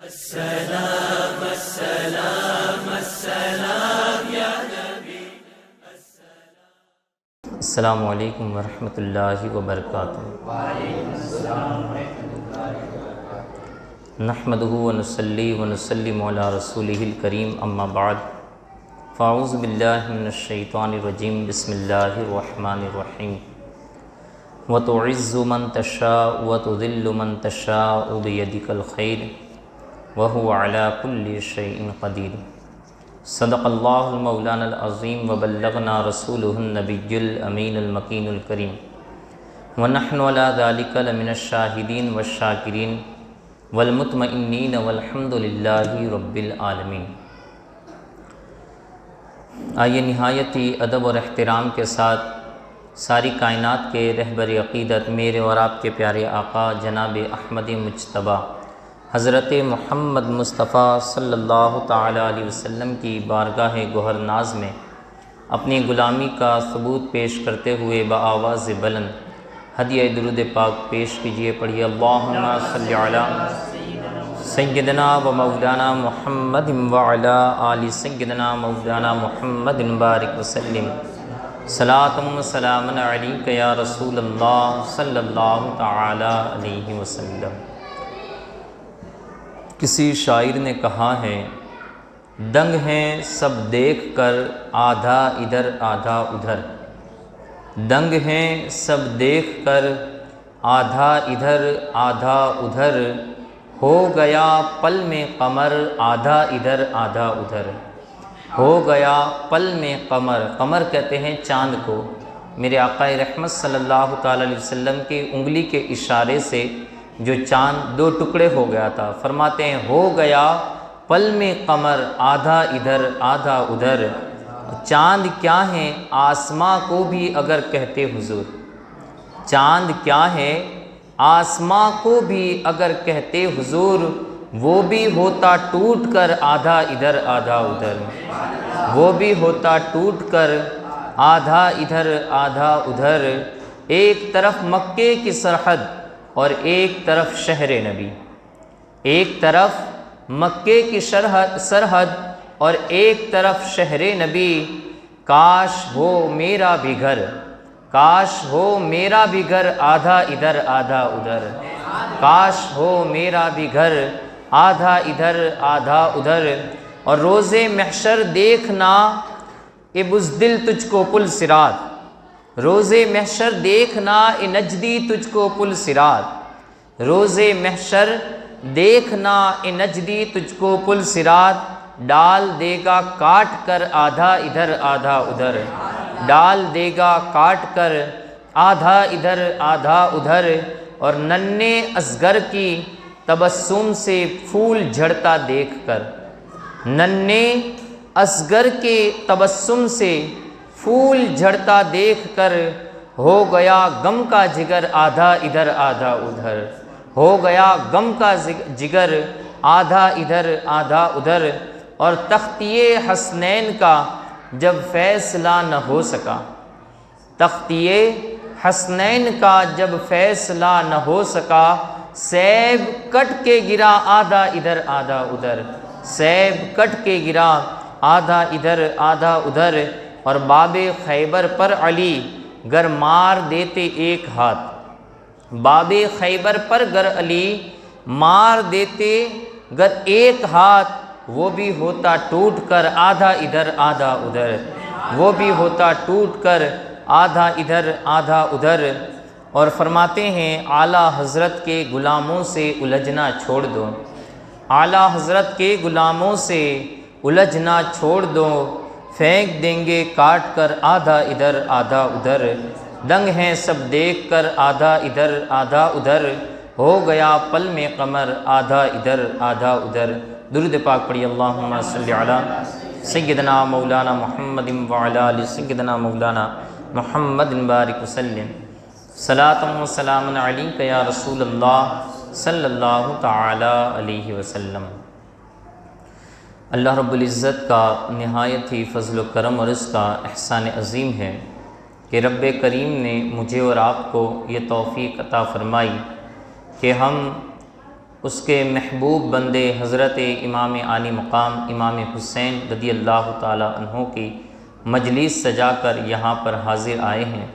السلام السلام السلام یا نبی۔ السلام علیکم ورحمۃ اللہ وبرکاتہ۔ نحمدہ ونصلی ونسلم علی رسولہ الکریم، اما بعد، فاعوذ باللہ من الشیطان الرجیم، بسم اللہ الرحمن الرحیم۔ وتعز من تشاء وتذل من تشاء بیدک الخیر وهو على كل شيء قدیر۔ صدق اللہ المولانا العظیم وبلغنا رسولہ النبی الامین المکین الکریم، ونحن على ذلك لمن الشاہدین والشاکرین والمطمئنین والحمد للہ رب العالمین۔ آئیے نہایت ہی ادب اور احترام کے ساتھ ساری کائنات کے رہبر عقیدت میرے اور آپ کے پیارے آقا جناب احمد مجتبیٰ حضرت محمد مصطفیٰ صلی اللہ تعالیٰ علیہ وسلم کی بارگاہ گوہر ناز میں اپنی غلامی کا ثبوت پیش کرتے ہوئے بآواز بلند ہدیہ درود پاک پیش کیجئے۔ پڑھیے اللہم صلی علی سیدنا و مولانا محمد وعلی آل سیدنا مولانا محمد بارک وسلم، صلاۃ و سلام علیک یا رسول اللہ صلی اللہ تعالیٰ علیہ وسلم۔ کسی شاعر نے کہا ہے، دنگ ہیں سب دیکھ کر آدھا ادھر آدھا ادھر، دنگ ہیں سب دیکھ کر آدھا ادھر آدھا ادھر، ہو گیا پل میں قمر آدھا ادھر آدھا ادھر، ہو گیا پل میں قمر۔ قمر کہتے ہیں چاند کو۔ میرے آقا رحمت صلی اللہ تعالیٰ علیہ وسلم کی انگلی کے اشارے سے جو چاند دو ٹکڑے ہو گیا تھا، فرماتے ہیں ہو گیا پل میں قمر آدھا ادھر آدھا ادھر۔ چاند کیا ہے آسماں کو بھی اگر کہتے حضور، چاند کیا ہے آسماں کو بھی اگر کہتے حضور، وہ بھی ہوتا ٹوٹ کر آدھا ادھر آدھا ادھر، وہ بھی ہوتا ٹوٹ کر آدھا ادھر آدھا ادھر۔ ایک طرف مکے کی سرحد اور ایک طرف شہر نبی، ایک طرف مکے کی سرحد اور ایک طرف شہر نبی۔ کاش ہو میرا بھی گھر، کاش ہو میرا بھی گھر آدھا ادھر آدھا ادھر، کاش ہو میرا بھی گھر آدھا ادھر آدھا ادھر۔ اور روز محشر دیکھنا اے بزدل تجھ کو پل صراط، روز محشر دیکھنا اے نجدی تجھ کو پل صراط، روز محشر دیکھنا اے نجدی تجھ کو پل صراط۔ ڈال دے گا کاٹ کر آدھا ادھر آدھا ادھر، ڈال دے گا کاٹ کر آدھا ادھر آدھا ادھر۔ اور ننھے اصغر کی تبسم سے پھول جھڑتا دیکھ کر، ننھے اصغر کے تبسم سے پھول جھڑتا دیکھ کر، ہو گیا غم کا جگر آدھا ادھر آدھا ادھر، ہو گیا غم کا جگر آدھا ادھر آدھا ادھر۔ اور تختیے حسنین کا جب فیصلہ نہ ہو سکا، تختیے حسنین کا جب فیصلہ نہ ہو سکا، سیب کٹ کے گرا آدھا ادھر آدھا ادھر، سیب کٹ کے گرا آدھا ادھر آدھا ادھر۔ اور باب خیبر پر علی گر مار دیتے ایک ہاتھ، باب خیبر پر گر علی مار دیتے گر ایک ہاتھ، وہ بھی ہوتا ٹوٹ کر آدھا ادھر آدھا ادھر، وہ بھی ہوتا ٹوٹ کر آدھا ادھر آدھا ادھر۔ اور فرماتے ہیں اعلیٰ حضرت کے غلاموں سے الجھنا چھوڑ دو، اعلیٰ حضرت کے غلاموں سے الجھنا چھوڑ دو، پھینک دیں گے کاٹ کر آدھا ادھر آدھا ادھر، دنگ ہیں سب دیکھ کر آدھا ادھر آدھا ادھر، ہو گیا پل میں قمر آدھا ادھر آدھا ادھر۔ درود پاک پڑھی اللہم صلی علی سیدنا مولانا محمد وعلی آل سیدنا مولانا محمد بارک وسلم، صلاۃ و سلام علیک یا رسول اللہ صلی اللہ تعالی علیہ وسلم۔ اللہ رب العزت کا نہایت ہی فضل و کرم اور اس کا احسان عظیم ہے کہ رب کریم نے مجھے اور آپ کو یہ توفیق عطا فرمائی کہ ہم اس کے محبوب بندے حضرت امام عالی مقام امام حسین رضی اللہ تعالیٰ عنہ کی مجلس سجا کر یہاں پر حاضر آئے ہیں۔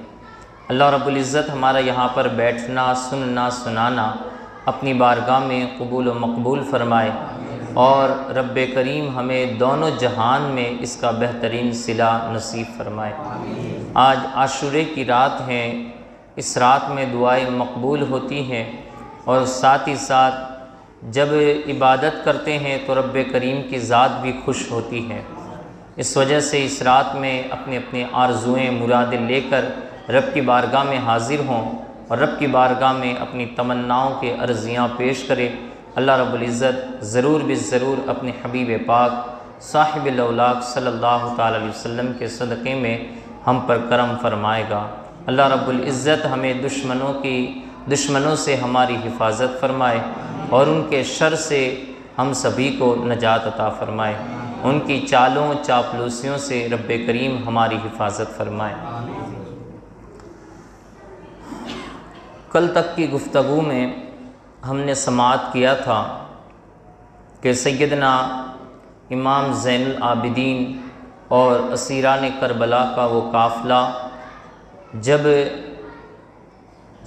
اللہ رب العزت ہمارا یہاں پر بیٹھنا، سننا، سنانا اپنی بارگاہ میں قبول و مقبول فرمائے، اور رب کریم ہمیں دونوں جہان میں اس کا بہترین صلہ نصیب فرمائے۔ آج عاشورے کی رات ہے، اس رات میں دعائیں مقبول ہوتی ہیں، اور ساتھ ہی ساتھ جب عبادت کرتے ہیں تو رب کریم کی ذات بھی خوش ہوتی ہے۔ اس وجہ سے اس رات میں اپنے اپنے آرزوئیں مرادیں لے کر رب کی بارگاہ میں حاضر ہوں، اور رب کی بارگاہ میں اپنی تمناؤں کے عرضیاں پیش کرے۔ اللہ رب العزت ضرور ضرور اپنے حبیب پاک صاحب الاولاق صلی اللہ تعالی علیہ وسلم کے صدقے میں ہم پر کرم فرمائے گا۔ اللہ رب العزت ہمیں دشمنوں سے ہماری حفاظت فرمائے، اور ان کے شر سے ہم سبھی کو نجات عطا فرمائے، ان کی چالوں چاپلوسیوں سے رب کریم ہماری حفاظت فرمائے۔ کل تک کی گفتگو میں ہم نے سماعت کیا تھا کہ سیدنا امام زین العابدین اور اسیران کربلا کا وہ قافلہ جب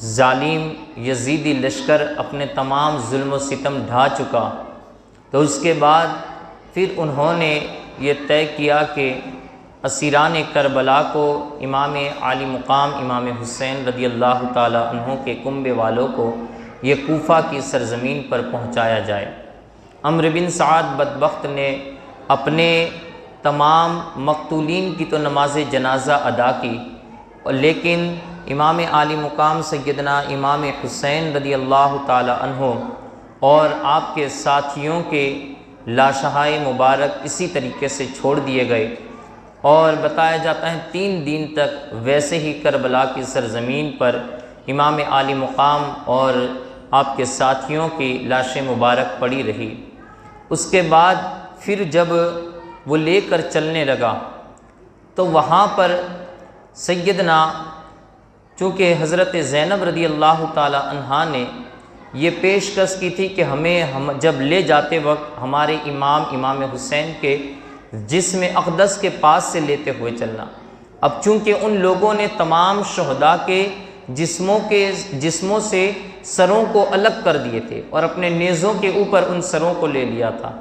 ظالم یزیدی لشکر اپنے تمام ظلم و ستم ڈھا چکا، تو اس کے بعد پھر انہوں نے یہ طے کیا کہ اسیران کربلا کو امام عالی مقام امام حسین رضی اللہ تعالی عنہ کے کنبے والوں کو یہ کوفہ کی سرزمین پر پہنچایا جائے۔ عمرو بن سعد بدبخت نے اپنے تمام مقتولین کی تو نماز جنازہ ادا کی، لیکن امام عالی مقام سیدنا امام حسین رضی اللہ تعالی عنہ اور آپ کے ساتھیوں کے لاشہائے مبارک اسی طریقے سے چھوڑ دیے گئے، اور بتایا جاتا ہے 3 دن تک ویسے ہی کربلا کی سرزمین پر امام عالی مقام اور آپ کے ساتھیوں کی لاشیں مبارک پڑی رہی۔ اس کے بعد پھر جب وہ لے کر چلنے لگا تو وہاں پر سیدنا چونکہ حضرت زینب رضی اللہ تعالی عنہا نے یہ پیشکش کی تھی کہ ہم جب لے جاتے وقت ہمارے امام حسین کے جسم اقدس کے پاس سے لیتے ہوئے چلنا۔ اب چونکہ ان لوگوں نے تمام شہداء کے جسموں سے سروں کو الگ کر دیے تھے اور اپنے نیزوں کے اوپر ان سروں کو لے لیا تھا،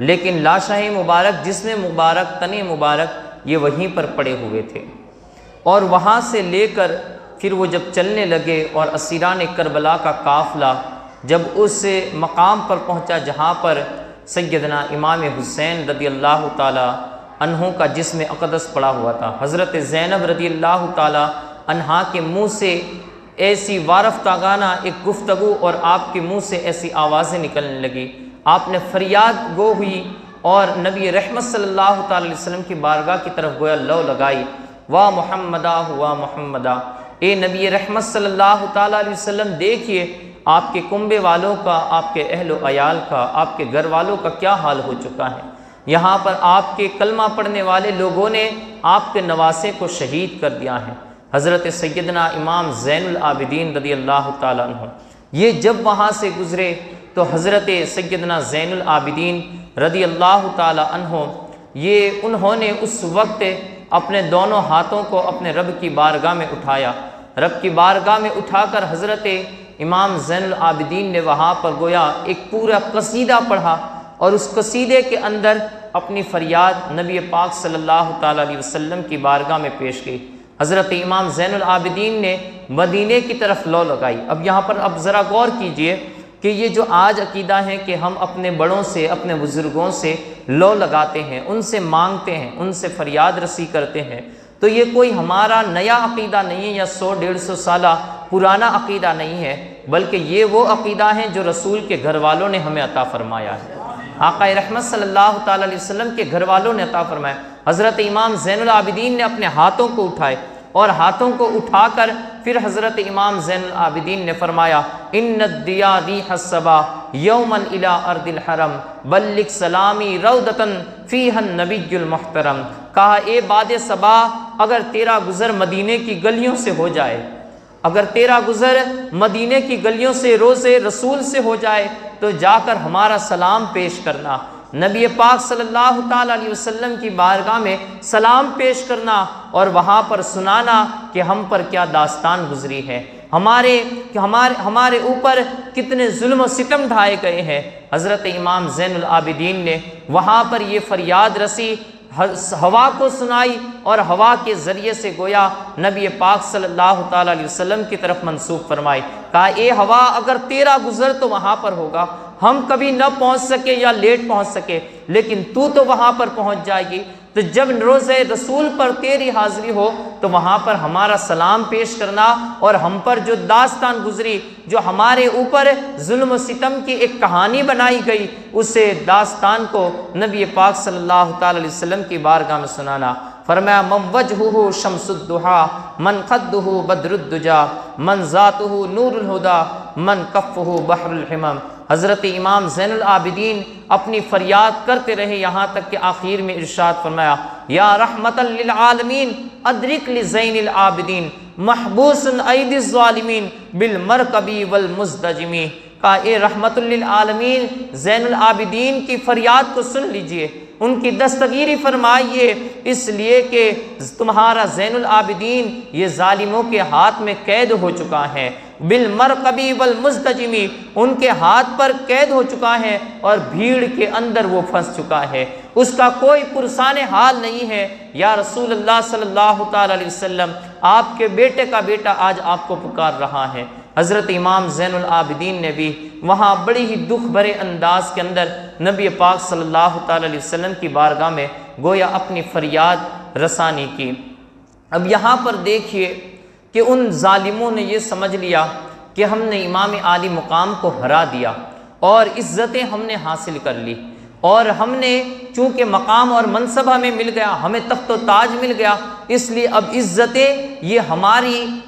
لیکن لاشیں مبارک، جسم مبارک، تن مبارک یہ وہیں پر پڑے ہوئے تھے، اور وہاں سے لے کر پھر وہ جب چلنے لگے اور اسیران کربلا کا قافلہ جب اس مقام پر پہنچا جہاں پر سیدنا امام حسین رضی اللہ تعالی عنہ کا جسم اقدس پڑا ہوا تھا، حضرت زینب رضی اللہ تعالی عنہا کے منہ سے ایسی وارفتگانہ ایک گفتگو اور آپ کے منہ سے ایسی آوازیں نکلنے لگی، آپ نے فریاد گو ہوئی اور نبی رحمت صلی اللہ تعالی علیہ وسلم کی بارگاہ کی طرف گویا لو لگائی، وا محمدہ ہوا محمدہ، اے نبی رحمت صلی اللہ تعالی علیہ وسلم دیکھیے آپ کے کنبے والوں کا، آپ کے اہل و عیال کا، آپ کے گھر والوں کا کیا حال ہو چکا ہے۔ یہاں پر آپ کے کلمہ پڑھنے والے لوگوں نے آپ کے نواسے کو شہید کر دیا ہے، حضرت سیدنا امام زین العابدین رضی اللہ تعالیٰ عنہ۔ یہ جب وہاں سے گزرے تو حضرت سیدنا زین العابدین رضی اللہ تعالیٰ عنہ انہوں نے اس وقت اپنے دونوں ہاتھوں کو اپنے رب کی بارگاہ میں اٹھایا، رب کی بارگاہ میں اٹھا کر حضرت امام زین العابدین نے وہاں پر گویا ایک پورا قصیدہ پڑھا، اور اس قصیدے کے اندر اپنی فریاد نبی پاک صلی اللہ تعالیٰ علیہ وسلم کی بارگاہ میں پیش کی۔ حضرت امام زین العابدین نے مدینے کی طرف لو لگائی۔ اب یہاں پر اب ذرا غور کیجئے کہ یہ جو آج عقیدہ ہے کہ ہم اپنے بڑوں سے، اپنے بزرگوں سے لو لگاتے ہیں، ان سے مانگتے ہیں، ان سے فریاد رسی کرتے ہیں، تو یہ کوئی ہمارا نیا عقیدہ نہیں ہے یا 100-150 سالہ پرانا عقیدہ نہیں ہے، بلکہ یہ وہ عقیدہ ہیں جو رسول کے گھر والوں نے ہمیں عطا فرمایا ہے، آقا رحمت صلی اللہ تعالی علیہ وسلم کے گھر والوں نے عطا فرمایا۔ حضرت امام زین العابدین نے اپنے ہاتھوں کو اٹھائے، اور ہاتھوں کو اٹھا کر پھر حضرت امام زین العابدین نے فرمایا ان الدیا ریح الصبا یوما الی ارض الحرم بلغ سلامی روضۃ فیہا النبی المحترم، کہا اے باد صبا اگر تیرا گزر مدینے کی گلیوں سے ہو جائے اگر تیرا گزر مدینے کی گلیوں سے روزے رسول سے ہو جائے تو جا کر ہمارا سلام پیش کرنا، نبی پاک صلی اللہ تعالیٰ علیہ وسلم کی بارگاہ میں سلام پیش کرنا اور وہاں پر سنانا کہ ہم پر کیا داستان گزری ہے، ہمارے اوپر کتنے ظلم و ستم ڈھائے گئے ہیں۔ حضرت امام زین العابدین نے وہاں پر یہ فریاد رسی، ہوا کو سنائی اور ہوا کے ذریعے سے گویا نبی پاک صلی اللہ تعالیٰ علیہ وسلم کی طرف منسوب فرمائی، کہا اے ہوا اگر تیرا گزر تو وہاں پر ہوگا، ہم کبھی نہ پہنچ سکے یا لیٹ پہنچ سکے لیکن تو وہاں پر پہنچ جائے گی، تو جب روزے رسول پر تیری حاضری ہو تو وہاں پر ہمارا سلام پیش کرنا اور ہم پر جو داستان گزری، جو ہمارے اوپر ظلم و ستم کی ایک کہانی بنائی گئی، اسے داستان کو نبی پاک صلی اللہ تعالی علیہ وسلم کی بارگاہ میں سنانا۔ فرمایا من وجہہ شمس الضحیٰ من خدہ بدر الدجا من ذاتہ نور الہدی من کفہ بحر الحمم۔ حضرت امام زین العابدین اپنی فریاد کرتے رہے یہاں تک کہ آخر میں ارشاد فرمایا یا رحمتا للعالمین ادرک لزین العابدین محبوس ایدی الظالمین بالمرکبی والمزدجمی۔ کہا اے رحمت للعالمین زین العابدین کی فریاد کو سن لیجئے، ان کی دستگیری فرمائیے، اس لیے کہ تمہارا زین العابدین یہ ظالموں کے ہاتھ میں قید ہو چکا ہے، بالمرکبی والمزدجمی، ان کے ہاتھ پر قید ہو چکا ہے اور بھیڑ کے اندر وہ پھنس چکا ہے، اس کا کوئی پرسان حال نہیں ہے۔ یا رسول اللہ صلی اللہ تعالی علیہ وسلم آپ کے بیٹے کا بیٹا آج آپ کو پکار رہا ہے۔ حضرت امام زین العابدین نے بھی وہاں بڑی ہی دکھ بھرے انداز کے اندر نبی پاک صلی اللہ تعالی علیہ وسلم کی بارگاہ میں گویا اپنی فریاد رسانی کی۔ اب یہاں پر دیکھیے کہ ان ظالموں نے یہ سمجھ لیا کہ ہم نے امام عالی مقام کو ہرا دیا اور عزتیں ہم نے حاصل کر لی، اور ہم نے چونکہ مقام اور منصب ہمیں مل گیا، ہمیں تخت و تاج مل گیا، اس لیے اب عزتیں یہ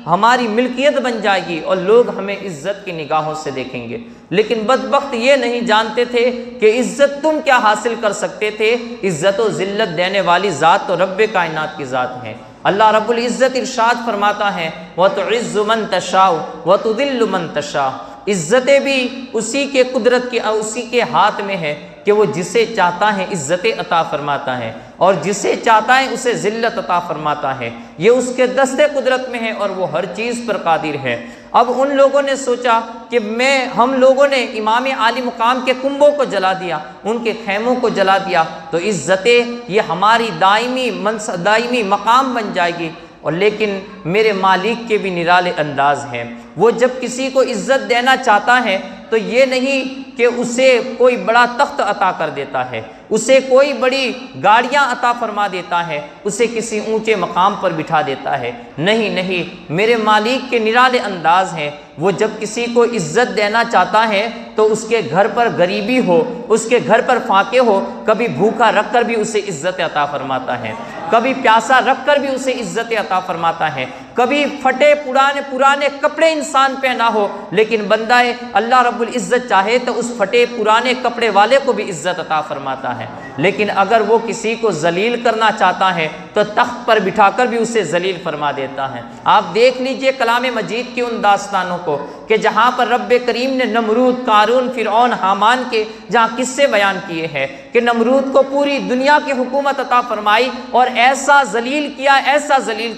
ہماری ملکیت بن جائے گی اور لوگ ہمیں عزت کی نگاہوں سے دیکھیں گے۔ لیکن بدبخت یہ نہیں جانتے تھے کہ عزت تم کیا حاصل کر سکتے تھے، عزت و ذلت دینے والی ذات تو رب کائنات کی ذات ہے۔ اللہ رب العزت ارشاد فرماتا ہے وَتُعِزُّ مَن تَشَاءُ وَتُذِلُّ مَن تَشَاءُ، عزتیں بھی اسی کے قدرت کی اسی کے ہاتھ میں ہے کہ وہ جسے چاہتا ہے عزتیں عطا فرماتا ہے اور جسے چاہتا ہے اسے ذلت عطا فرماتا ہے، یہ اس کے دست قدرت میں ہے اور وہ ہر چیز پر قادر ہے۔ اب ان لوگوں نے سوچا کہ ہم لوگوں نے امام عالی مقام کے کنبوں کو جلا دیا، ان کے خیموں کو جلا دیا تو عزتیں یہ ہماری دائمی مقام بن جائے گی، اور لیکن میرے مالک کے بھی نرالے انداز ہیں، وہ جب کسی کو عزت دینا چاہتا ہے تو یہ نہیں کہ اسے کوئی بڑا تخت عطا کر دیتا ہے، اسے کوئی بڑی گاڑیاں عطا فرما دیتا ہے، اسے کسی اونچے مقام پر بٹھا دیتا ہے، نہیں، میرے مالک کے نرالے انداز ہیں، وہ جب کسی کو عزت دینا چاہتا ہے تو اس کے گھر پر غریبی ہو، اس کے گھر پر فاقے ہو، کبھی بھوکا رکھ کر بھی اسے عزت عطا فرماتا ہے، کبھی پیاسا رکھ کر بھی اسے عزت عطا فرماتا ہے، کبھی پھٹے پرانے کپڑے انسان پہنا ہو لیکن بندہ اللہ رب العزت چاہے تو اس پھٹے پرانے کپڑے والے کو بھی عزت عطا فرماتا ہے، لیکن اگر وہ کسی کو ذلیل کرنا چاہتا ہے تو تخت پر بٹھا کر بھی اسے ذلیل فرما دیتا ہے۔ آپ دیکھ لیجئے کلام مجید کی ان داستانوں کو کہ جہاں پر رب کریم نے نمرود، قارون، فرعون، حامان کے جہاں قصے بیان کیے ہیں کہ نمرود کو پوری دنیا کی حکومت عطا فرمائی اور ایسا ذلیل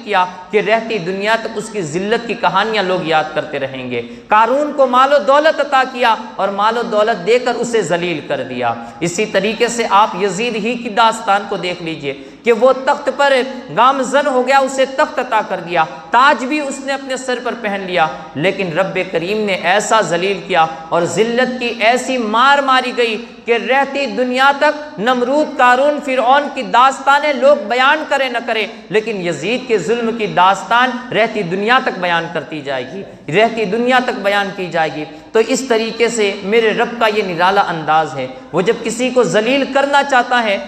کیا کہ رہتی دنیا تک اس کی ذلت کی کہانیاں لوگ یاد کرتے رہیں گے۔ قارون کو مال و دولت عطا کیا اور مال و دولت دے کر اسے ذلیل کر دیا۔ اسی طریقے سے آپ یزید ہی کی داستان کو دیکھ لیجئے کہ وہ تخت پر گامزن ہو گیا، اسے تخت عطا کر دیا، تاج بھی اس نے اپنے سر پر پہن لیا، لیکن رب کریم نے ایسا ذلیل کیا اور ذلت کی ایسی مار ماری گئی کہ رہتی دنیا تک نمرود، قارون، فرعون کی داستانیں لوگ بیان کرے نہ کرے لیکن یزید کے ظلم کی داستان رہتی دنیا تک بیان کرتی جائے گی، رہتی دنیا تک بیان کی جائے گی۔ تو اس طریقے سے میرے رب کا یہ نرالا انداز ہے، وہ جب کسی کو ذلیل کرنا چاہتا ہے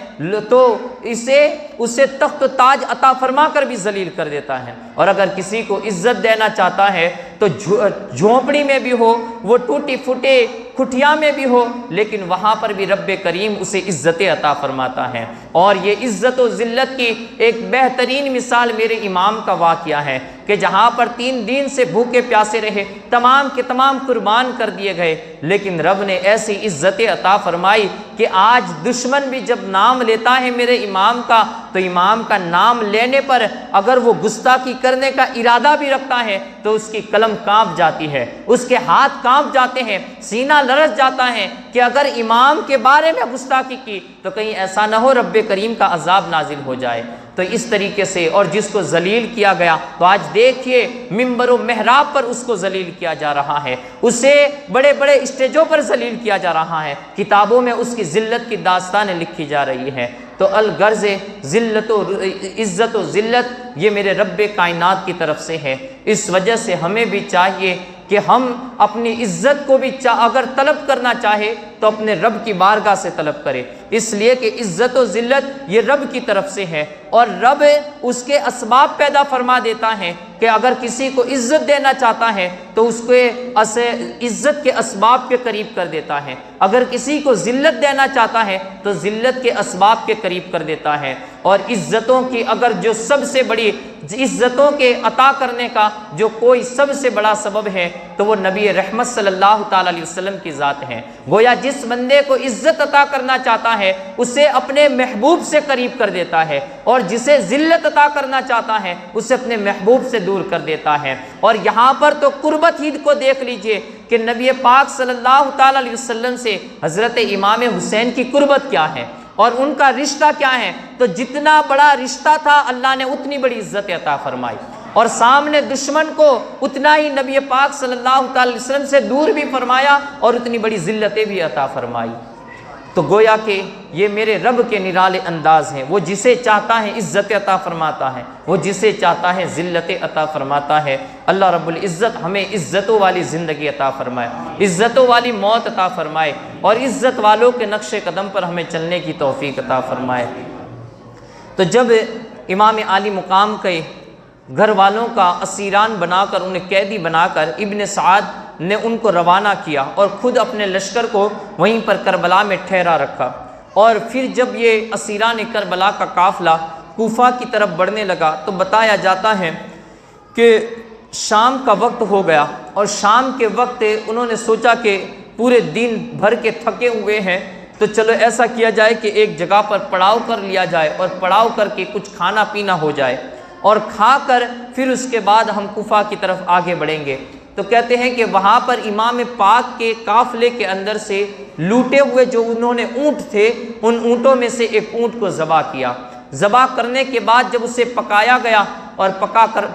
تو اسے تخت و تاج عطا فرما کر بھی ذلیل کر دیتا ہے، اور اگر کسی کو عزت دینا چاہتا ہے تو جھونپڑی میں بھی ہو، وہ ٹوٹی پھوٹے کھٹیا میں بھی ہو لیکن وہاں پر بھی رب کریم اسے عزت عطا فرماتا ہے۔ اور یہ عزت و ذلت کی ایک بہترین مثال میرے امام کا واقعہ ہے کہ جہاں پر 3 دن سے بھوکے پیاسے رہے، تمام کے تمام قربان کر دیے گئے، لیکن رب نے ایسی عزت عطا فرمائی کہ آج دشمن بھی جب نام لیتا ہے میرے امام کا تو امام کا نام لینے پر اگر وہ گستاخی کرنے کا ارادہ بھی رکھتا ہے تو اس کی قلم کانپ جاتی ہے، اس کے ہاتھ کانپ جاتے ہیں، سینہ لرز جاتا ہے کہ اگر امام کے بارے میں گستاخی کی تو کہیں ایسا نہ ہو رب کریم کا عذاب نازل ہو جائے۔ تو اس طریقے سے، اور جس کو ذلیل کیا گیا تو آج دیکھیے منبر و محراب پر اس کو ذلیل کیا جا رہا ہے، اسے بڑے بڑے اسٹیجوں پر ذلیل کیا جا رہا ہے، کتابوں میں اس کی ذلت کی داستانیں لکھی جا رہی ہے۔ تو الغرض عزت و ذلت یہ میرے رب کائنات کی طرف سے ہے۔ اس وجہ سے ہمیں بھی چاہیے کہ ہم اپنی عزت کو بھی اگر طلب کرنا چاہے تو اپنے رب کی بارگاہ سے طلب کرے، اس لیے کہ عزت و ذلت یہ رب کی طرف سے ہے، اور رب اس کے اسباب پیدا فرما دیتا ہے کہ اگر کسی کو عزت دینا چاہتا ہے تو اس کو عزت کے اسباب کے قریب کر دیتا ہے، اگر کسی کو ذلت دینا چاہتا ہے تو ذلت کے اسباب کے قریب کر دیتا ہے۔ اور عزتوں کی اگر جو سب سے بڑی عزتوں کے عطا کرنے کا جو کوئی سب سے بڑا سبب ہے تو وہ نبی رحمت صلی اللہ تعالی علیہ وسلم کی ذات ہے۔ گویا جس بندے کو عزت عطا کرنا چاہتا ہے اسے اپنے محبوب سے قریب کر دیتا ہے، اور جسے ذلت عطا کرنا چاہتا ہے اسے اپنے محبوب سے دور کر دیتا ہے۔ اور یہاں پر تو قربت ہی کو دیکھ لیجئے کہ نبی پاک صلی اللہ تعالی علیہ وسلم سے حضرت امام حسین کی قربت کیا ہے اور ان کا رشتہ کیا ہے، تو جتنا بڑا رشتہ تھا اللہ نے اتنی بڑی عزت عطا فرمائی، اور سامنے دشمن کو اتنا ہی نبی پاک صلی اللہ تعالی وسلم سے دور بھی فرمایا اور اتنی بڑی ذلتیں بھی عطا فرمائی۔ تو گویا کہ یہ میرے رب کے نرالے انداز ہیں، وہ جسے چاہتا ہے عزت عطا فرماتا ہے، وہ جسے چاہتا ہے ذلت عطا فرماتا ہے۔ اللہ رب العزت ہمیں عزتوں والی زندگی عطا فرمائے، عزتوں والی موت عطا فرمائے، اور عزت والوں کے نقش قدم پر ہمیں چلنے کی توفیق عطا فرمائے۔ تو جب امام عالی مقام کے گھر والوں کا اسیران بنا کر، انہیں قیدی بنا کر ابن سعد نے ان کو روانہ کیا اور خود اپنے لشکر کو وہیں پر کربلا میں ٹھہرا رکھا، اور پھر جب یہ اسیران کربلا کا قافلہ کوفہ کی طرف بڑھنے لگا تو بتایا جاتا ہے کہ شام کا وقت ہو گیا، اور شام کے وقت انہوں نے سوچا کہ پورے دن بھر کے تھکے ہوئے ہیں تو چلو ایسا کیا جائے کہ ایک جگہ پر پڑاؤ کر لیا جائے، اور پڑاؤ کر کے کچھ کھانا پینا ہو جائے، اور کھا کر پھر اس کے بعد ہم کوفہ کی طرف آگے بڑھیں گے۔ تو کہتے ہیں کہ وہاں پر امام پاک کے قافلے کے اندر سے لوٹے ہوئے جو انہوں نے اونٹ تھے، ان اونٹوں میں سے ایک اونٹ کو ذبح کیا۔ ذبح کرنے کے بعد جب اسے پکایا گیا، اور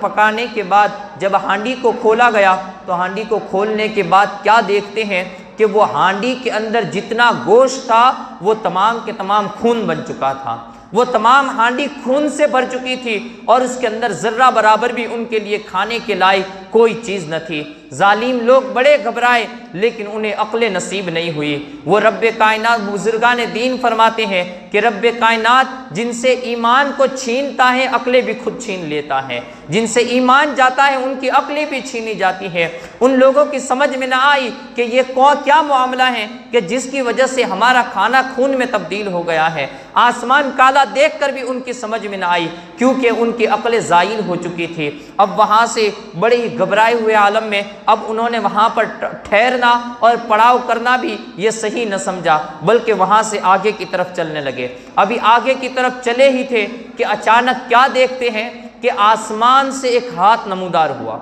پکانے کے بعد جب ہانڈی کو کھولا گیا تو ہانڈی کو کھولنے کے بعد کیا دیکھتے ہیں کہ وہ ہانڈی کے اندر جتنا گوشت تھا وہ تمام کے تمام خون بن چکا تھا، وہ تمام ہانڈی خون سے بھر چکی تھی، اور اس کے اندر ذرہ برابر بھی ان کے لیے کھانے کے لائق کوئی چیز نہ تھی۔ ظالم لوگ بڑے گھبرائے لیکن انہیں عقل نصیب نہیں ہوئی۔ وہ رب کائنات، بزرگان دین فرماتے ہیں کہ رب کائنات جن سے ایمان کو چھینتا ہے عقلیں بھی خود چھین لیتا ہے، جن سے ایمان جاتا ہے ان کی عقلیں بھی چھینی جاتی ہے۔ ان لوگوں کی سمجھ میں نہ آئی کہ یہ کیا معاملہ ہے کہ جس کی وجہ سے ہمارا کھانا خون میں تبدیل ہو گیا ہے۔ آسمان کالا دیکھ کر بھی ان کی سمجھ میں نہ آئی کیونکہ ان کی عقلیں زائل ہو چکی تھی۔ اب وہاں سے بڑے ہی گھبرائے ہوئے عالم میں اب انہوں نے وہاں پر ٹھہرنا اور پڑاؤ کرنا بھی یہ صحیح نہ سمجھا، بلکہ وہاں سے آگے کی طرف چلنے لگے۔ ابھی آگے کی طرف چلے ہی تھے کہ اچانک کیا دیکھتے ہیں کہ آسمان سے ایک ہاتھ نمودار ہوا،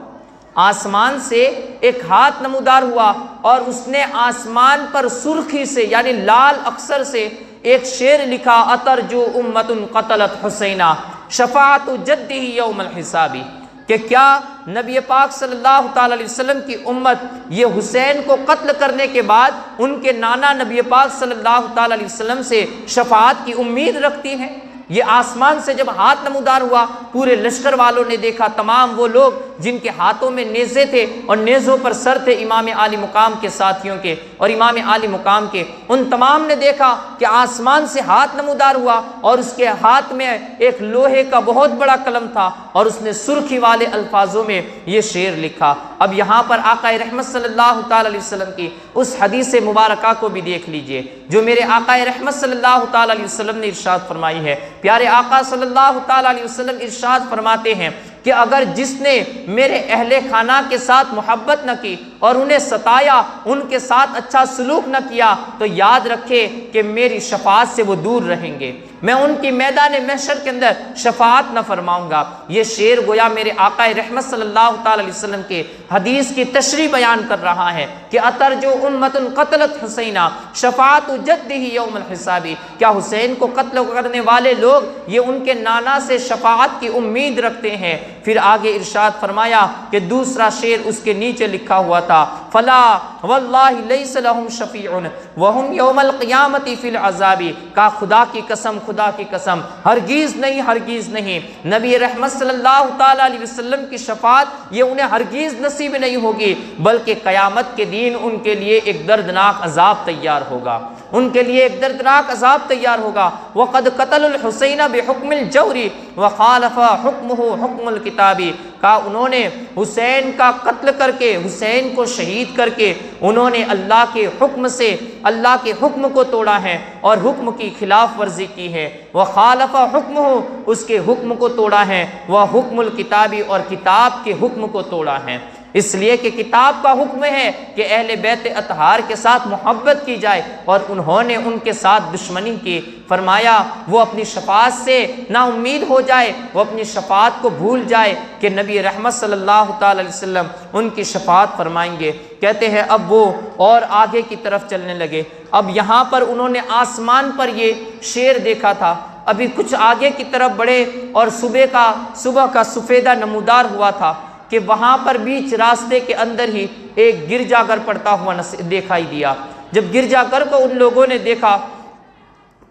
آسمان سے ایک ہاتھ نمودار ہوا، اور اس نے آسمان پر سرخی سے یعنی لال اکثر سے ایک شعر لکھا، اترجو امت قتلت حسینہ شفاعت جدہ یوم الحسابی، کہ کیا نبی پاک صلی اللہ تعالی علیہ وسلم کی امت یہ حسین کو قتل کرنے کے بعد ان کے نانا نبی پاک صلی اللہ تعالی علیہ وسلم سے شفاعت کی امید رکھتی ہیں؟ یہ آسمان سے جب ہاتھ نمودار ہوا پورے لشکر والوں نے دیکھا، تمام وہ لوگ جن کے ہاتھوں میں نیزے تھے اور نیزوں پر سر تھے امام عالی مقام کے ساتھیوں کے، اور امام عالی مقام کے، ان تمام نے دیکھا کہ آسمان سے ہاتھ نمودار ہوا اور اس کے ہاتھ میں ایک لوہے کا بہت بڑا قلم تھا اور اس نے سرخی والے الفاظوں میں یہ شعر لکھا۔ اب یہاں پر آقا رحمت صلی اللہ تعالی علیہ وسلم کی اس حدیث مبارکہ کو بھی دیکھ لیجئے جو میرے آقا رحمت صلی اللہ تعالی علیہ وسلم نے ارشاد فرمائی ہے۔ پیارے آقا صلی اللہ تعالی علیہ وسلم ارشاد فرماتے ہیں کہ اگر جس نے میرے اہل خانہ کے ساتھ محبت نہ کی اور انہیں ستایا، ان کے ساتھ اچھا سلوک نہ کیا، تو یاد رکھے کہ میری شفاعت سے وہ دور رہیں گے، میں ان کی میدان محشر کے اندر شفاعت نہ فرماؤں گا۔ یہ شعر گویا میرے آقا رحمت صلی اللہ تعالی علیہ وسلم کے حدیث کی تشریح بیان کر رہا ہے کہ اترجو امت قتلت حسینہ شفاعت جدہ یوم الحساب، کیا حسین کو قتل کرنے والے لوگ یہ ان کے نانا سے شفاعت کی امید رکھتے ہیں؟ پھر آگے ارشاد فرمایا کہ دوسرا شعر اس کے نیچے لکھا ہوا تھا، فلا واللہ لیس لہم شفیع وہم یوم القیامت فی العذاب، کا خدا کی قسم، خدا کی قسم، ہرگیز نہیں، ہرگیز نہیں، نبی رحمت صلی اللہ تعالی علیہ وسلم کی شفاعت یہ انہیں ہرگیز نصیب نہیں ہوگی، بلکہ قیامت کے دن ان کے لیے ایک دردناک عذاب تیار ہوگا، ان کے لیے ایک دردناک عذاب تیار ہوگا۔ وقد قتل الحسین بحکم الجور وخالف حکمہ حکم الکتاب، کا انہوں نے حسین کا قتل کر کے، حسین کو شہید کر کے انہوں نے اللہ کے حکم سے، اللہ کے حکم کو توڑا ہے اور حکم کی خلاف ورزی کی ہے۔ وخالف حکمہ، اس کے حکم کو توڑا ہے، وہ حکم الکتابی، اور کتاب کے حکم کو توڑا ہے۔ اس لیے کہ کتاب کا حکم ہے کہ اہل بیت اطہار کے ساتھ محبت کی جائے اور انہوں نے ان کے ساتھ دشمنی کی۔ فرمایا وہ اپنی شفاعت سے نا امید ہو جائے، وہ اپنی شفاعت کو بھول جائے کہ نبی رحمت صلی اللہ تعالی علیہ وسلم ان کی شفاعت فرمائیں گے۔ کہتے ہیں اب وہ اور آگے کی طرف چلنے لگے۔ اب یہاں پر انہوں نے آسمان پر یہ شعر دیکھا تھا، ابھی کچھ آگے کی طرف بڑھے اور صبح کا سفیدہ نمودار ہوا تھا کہ وہاں پر بیچ راستے کے اندر ہی ایک گرجا گھر پڑتا ہوا دکھائی دیا۔ جب گرجا گھر کو ان لوگوں نے دیکھا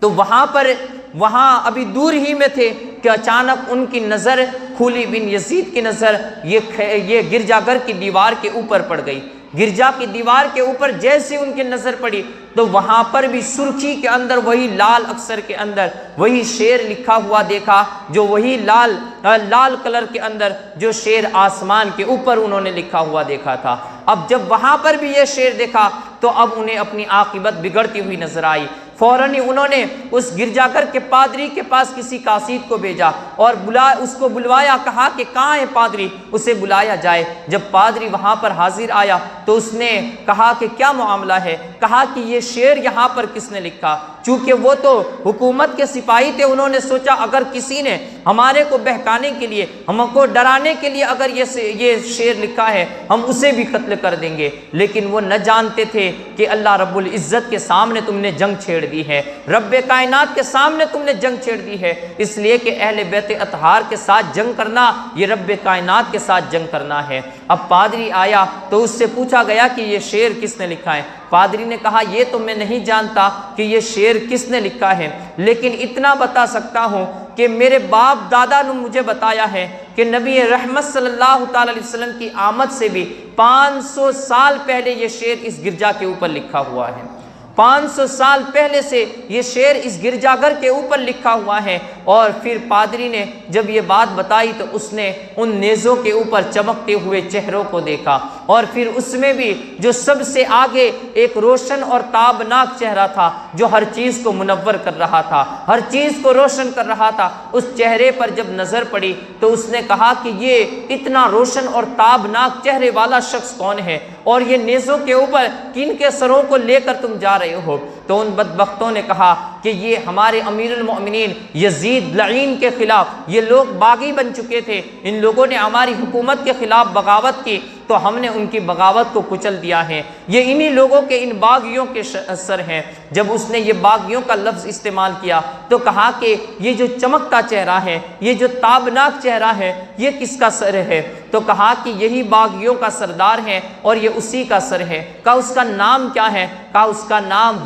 تو وہاں ابھی دور ہی میں تھے کہ اچانک ان کی نظر خولید بن یزید کی نظر یہ گرجا گھر کی دیوار کے اوپر پڑ گئی۔ گرجا کی دیوار کے اوپر جیسے ان کی نظر پڑی تو وہاں پر بھی سرخی کے اندر وہی لال اکثر کے اندر وہی شعر لکھا ہوا دیکھا، جو وہی لال کلر کے اندر جو شعر آسمان کے اوپر انہوں نے لکھا ہوا دیکھا تھا۔ اب جب وہاں پر بھی یہ شعر دیکھا تو اب انہیں اپنی عاقبت بگڑتی ہوئی نظر آئی۔ فوراً ہی انہوں نے اس گرجا گھر کے پادری کے پاس کسی قاصد کو بھیجا اور اس کو بلوایا، کہا کہ کہاں ہے پادری، اسے بلایا جائے۔ جب پادری وہاں پر حاضر آیا تو اس نے کہا کہ کیا معاملہ ہے؟ کہا کہ یہ شعر یہاں پر کس نے لکھا؟ چونکہ وہ تو حکومت کے سپاہی تھے، انہوں نے سوچا اگر کسی نے ہمارے کو بہکانے کے لیے، ہم کو ڈرانے کے لیے اگر یہ شعر لکھا ہے ہم اسے بھی قتل کر دیں گے، لیکن وہ نہ جانتے تھے کہ اللہ رب العزت کے سامنے تم نے جنگ چھیڑ دی ہے، رب کائنات کے سامنے تم نے جنگ چھیڑ دی ہے، اس لیے کہ اہل بیت اطہار کے ساتھ جنگ کرنا یہ رب کائنات کے ساتھ جنگ کرنا ہے۔ اب پادری آیا تو اس سے پوچھا گیا کہ یہ شعر کس نے لکھا ہے؟ پادری نے کہا یہ تو میں نہیں جانتا کہ یہ شعر کس نے لکھا ہے، لیکن اتنا بتا سکتا ہوں کہ میرے باپ دادا نے مجھے بتایا ہے کہ نبی رحمت صلی اللہ تعالی علیہ وسلم کی آمد سے بھی 500 سال پہلے یہ شعر اس گرجا کے اوپر لکھا ہوا ہے۔ 500 سال پہلے سے یہ شعر اس گرجا گھر کے اوپر لکھا ہوا ہے۔ اور پھر پادری نے جب یہ بات بتائی تو اس نے ان نیزوں کے اوپر چمکتے ہوئے چہروں کو دیکھا، اور پھر اس میں بھی جو سب سے آگے ایک روشن اور تابناک چہرہ تھا جو ہر چیز کو منور کر رہا تھا، ہر چیز کو روشن کر رہا تھا، اس چہرے پر جب نظر پڑی تو اس نے کہا کہ یہ اتنا روشن اور تابناک چہرے والا شخص کون ہے، اور یہ نیزوں کے اوپر کن کے سروں کو لے کر تم جا رہے ہو؟ تو ان بدبختوں نے کہا کہ یہ ہمارے امیر المؤمنین یزید لعین کے خلاف یہ لوگ باغی بن چکے تھے، ان لوگوں نے ہماری حکومت کے خلاف بغاوت کی تو ہم نے ان کی بغاوت کو کچل دیا ہے، یہ انہی لوگوں کے ان باغیوں کے سر ہیں۔ جب اس نے یہ باغیوں کا لفظ استعمال کیا تو کہا کہ یہ جو چمکتا چہرہ ہے، یہ جو تابناک چہرہ ہے، یہ کس کا سر ہے؟ تو کہا کہ یہی باغیوں کا سردار ہے اور یہ اسی کا سر ہے۔ کہا اس کا نام کیا ہے؟ کہا اس کا نام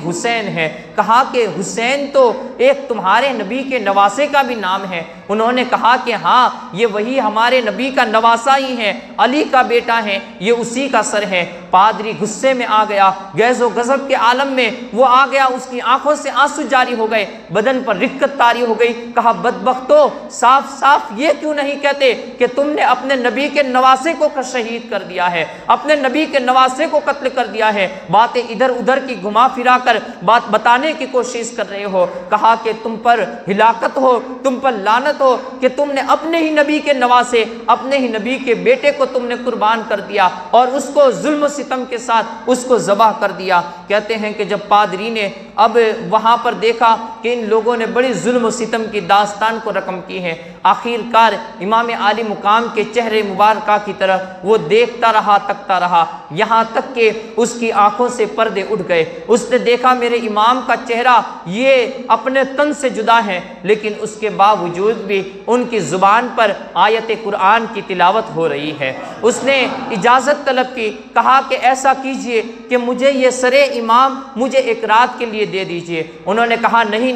حسین ہے۔ کہا کہ حسین تو ایک تمہارے نبی کے نواسے کا بھی نام ہے۔ انہوں نے کہا کہ ہاں یہ وہی ہمارے نبی کا نواسا ہی ہے، علی کا بیٹا ہے، یہ اسی کا سر ہے۔ پادری غصے میں آ گیا، غیظ و غضب کے عالم میں وہ آ گیا، اس کی آنکھوں سے آنسو جاری ہو گئے، بدن پر رکت طاری ہو گئی۔ کہا بدبختو، صاف صاف یہ کیوں نہیں کہتے کہ تم نے اپنے نبی کے نواسے کو شہید کر دیا ہے، اپنے نبی کے نواسے کو قتل کر دیا ہے؟ باتیں ادھر ادھر کی گھما پھرا کر بات بتانے کی کوشش کر رہے ہو۔ کہا کہ تم پر ہلاکت ہو، تم پر لعنت ہو کہ تم نے اپنے ہی نبی کے نواسے، اپنے ہی نبی کے بیٹے کو تم نے قربان کر دیا اور اس کو ظلم و ستم کے ساتھ اس کو ذبح کر دیا۔ کہتے ہیں کہ جب پادری نے اب وہاں پر دیکھا کہ ان لوگوں نے بڑی ظلم و ستم کی داستان کو رقم کی ہے، آخر کار امام عالی مقام کے چہرے مبارکہ کی طرف وہ دیکھتا رہا، تکتا رہا، یہاں تک کہ اس کی آنکھوں سے پردے اٹھ گئے۔ اس نے دیکھا میرے امام کا چہرہ یہ اپنے تن سے جدا ہے، لیکن اس کے باوجود بھی ان کی زبان پر آیت قرآن کی تلاوت ہو رہی ہے۔ اس نے اجازت طلب کی، کہا کہ ایسا کیجئے کہ مجھے یہ سر امام مجھے ایک رات کے لیے دے دیجئے۔ انہوں نے کہا نہیں،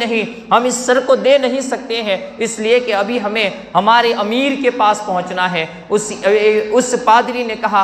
ہم اس سر کو دے نہیں سکتے ہیں، اس لیے کہ ابھی ہمیں ہمارے امیر کے پاس پہنچنا ہے۔ اس پادری نے کہا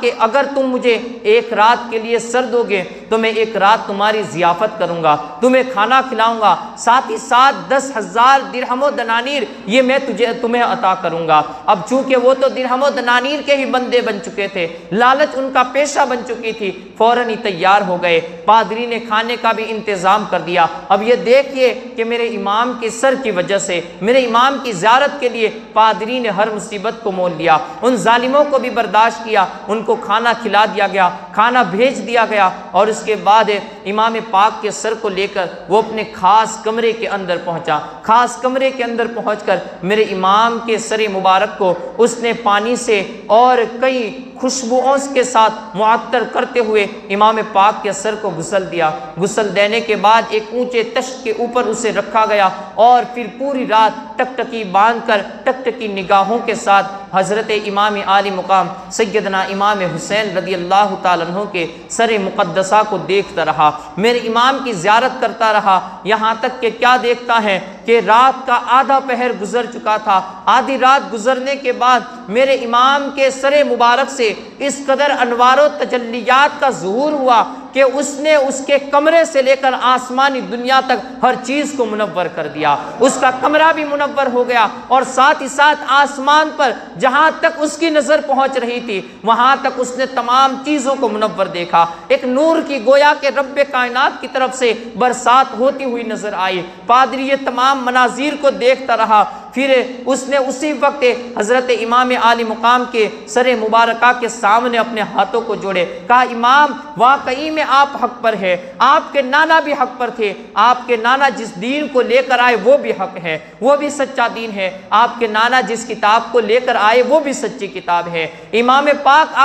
کہ اگر تم مجھے ایک رات کے لیے سر دو گے تو میں ایک رات تمہاری ضیافت کروں گا، تمہیں کھانا کھلاؤں گا، ساتھ ہی ساتھ 10,000 درہم و دنانیر یہ میں تمہیں عطا کروں گا۔ اب چونکہ وہ تو درہم و دنانیر کے ہی بندے بن چکے تھے، لالچ ان کا پیشہ بن چکی تھی، فوراً ہی تیار ہو گئے۔ پادری نے کھانے کا بھی انتظام کر دیا۔ اب یہ دیکھیے کہ میرے امام کے سر کی وجہ سے، میرے امام کی زیارت کے لیے پادری نے ہر مصیبت کو مول لیا، ان ظالموں کو بھی برداشت کیا، ان کو کھانا کھلا دیا گیا، کھانا بھیج دیا گیا، اور اس کے بعد امام پاک کے سر کو لے کر وہ اپنے خاص کمرے کے اندر پہنچا۔ خاص کمرے کے اندر پہنچ کر میرے امام کے سر مبارک کو اس نے پانی سے اور کئی خوشبوؤں کے ساتھ معطر کرتے ہوئے امام پاک کے سر کو غسل دیا۔ غسل دینے کے بعد ایک اونچے تشت کے اوپر اسے رکھا گیا اور پھر پوری رات ٹکٹکی باندھ کر ٹکٹکی نگاہوں کے ساتھ حضرت امام عالی مقام سیدنا امام حسین رضی اللہ تعالیٰ عنہ کے سر مقدسہ کو دیکھتا رہا، میرے امام کی زیارت کرتا رہا، یہاں تک کہ کیا دیکھتا ہے کہ رات کا آدھا پہر گزر چکا تھا۔ آدھی رات گزرنے کے بعد میرے امام کے سر مبارک سے اس قدر انوار و تجلیات کا ظہور ہوا کہ اس نے اس کے کمرے سے لے کر آسمانی دنیا تک ہر چیز کو منور کر دیا۔ اس کا کمرہ بھی منور ہو گیا اور ساتھ ہی ساتھ آسمان پر جہاں تک اس کی نظر پہنچ رہی تھی وہاں تک اس نے تمام چیزوں کو منور دیکھا۔ ایک نور کی گویا کہ رب کائنات کی طرف سے برسات ہوتی ہوئی نظر آئی۔ پادری یہ تمام مناظر کو دیکھتا رہا، پھر اس نے اسی وقت حضرت امام عالی مقام کے سر مبارکہ کے سامنے اپنے ہاتھوں کو جوڑے، کہا امام واقعی میں آپ حق پر ہے، آپ کے نانا بھی حق پر تھے، آپ کے نانا جس دین کو لے کر آئے وہ بھی حق ہے، وہ بھی سچا دین ہے، آپ کے نانا جس کتاب کو لے کر آئے وہ بھی سچی کتاب ہے۔ امام پاک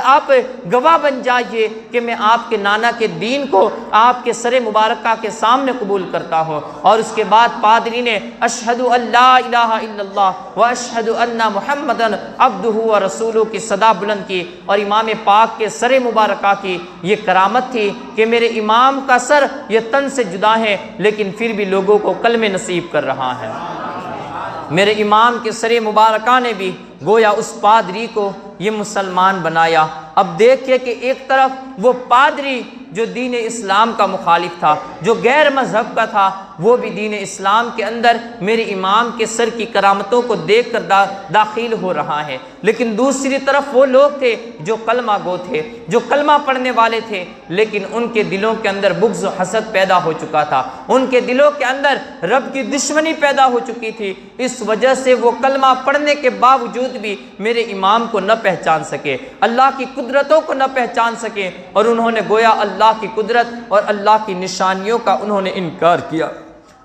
آپ گواہ بن جائیے کہ میں آپ کے نانا کے دین کو آپ کے سر مبارکہ کے سامنے قبول کرتا ہوں۔ اور اس کے بعد پادری نے اشہد ان لا الہ الا اللہ واشہد ان محمدن عبدہ ورسولہ کی صدا بلند کی، اور امام پاک کے سر مبارکہ کی یہ کرامت تھی کہ میرے امام کا سر یہ تن سے جدا ہے لیکن پھر بھی لوگوں کو کلمہ نصیب کر رہا ہے۔ میرے امام کے سر مبارکہ نے بھی گویا اس پادری کو یہ مسلمان بنایا۔ اب دیکھیں کہ ایک طرف وہ پادری جو دین اسلام کا مخالف تھا، جو غیر مذہب کا تھا، وہ بھی دین اسلام کے اندر میرے امام کے سر کی کرامتوں کو دیکھ کر داخل ہو رہا ہے، لیکن دوسری طرف وہ لوگ تھے جو کلمہ گو تھے، جو کلمہ پڑھنے والے تھے، لیکن ان کے دلوں کے اندر بغض و حسد پیدا ہو چکا تھا، ان کے دلوں کے اندر رب کی دشمنی پیدا ہو چکی تھی۔ اس وجہ سے وہ کلمہ پڑھنے کے باوجود بھی میرے امام کو نہ پہچان سکے، اللہ کی قدرتوں کو نہ پہچان سکے، اور انہوں نے گویا اللہ کی قدرت اور اللہ کی نشانیوں کا انہوں نے انکار کیا۔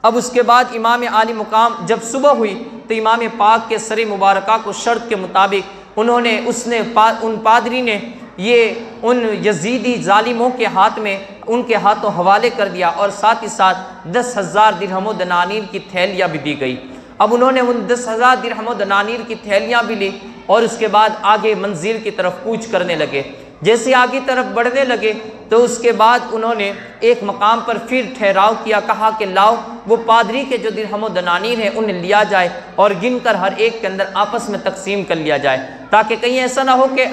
اب اس کے بعد امام عالی مقام جب صبح ہوئی تو امام پاک کے سر مبارکہ کو شرط کے مطابق ان پادری نے یہ ان یزیدی ظالموں کے ہاتھ میں ان کے ہاتھوں حوالے کر دیا، اور ساتھ ہی ساتھ 10,000 درہم و دنانیر کی تھیلیاں بھی دی گئی۔ اب انہوں نے ان 10,000 درہم و دنانیر کی تھیلیاں بھی لی اور اس کے بعد آگے منزل کی طرف کوچ کرنے لگے۔ جیسے آگے طرف بڑھنے لگے تو اس کے بعد انہوں نے ایک مقام پر پھر ٹھہراؤ کیا، کہا کہ لاؤ وہ پادری کے جو درہم و دنانیر ہیں انہیں لیا جائے اور گن کر ہر ایک کے اندر آپس میں تقسیم کر لیا جائے، تاکہ کہیں ایسا نہ ہو کہ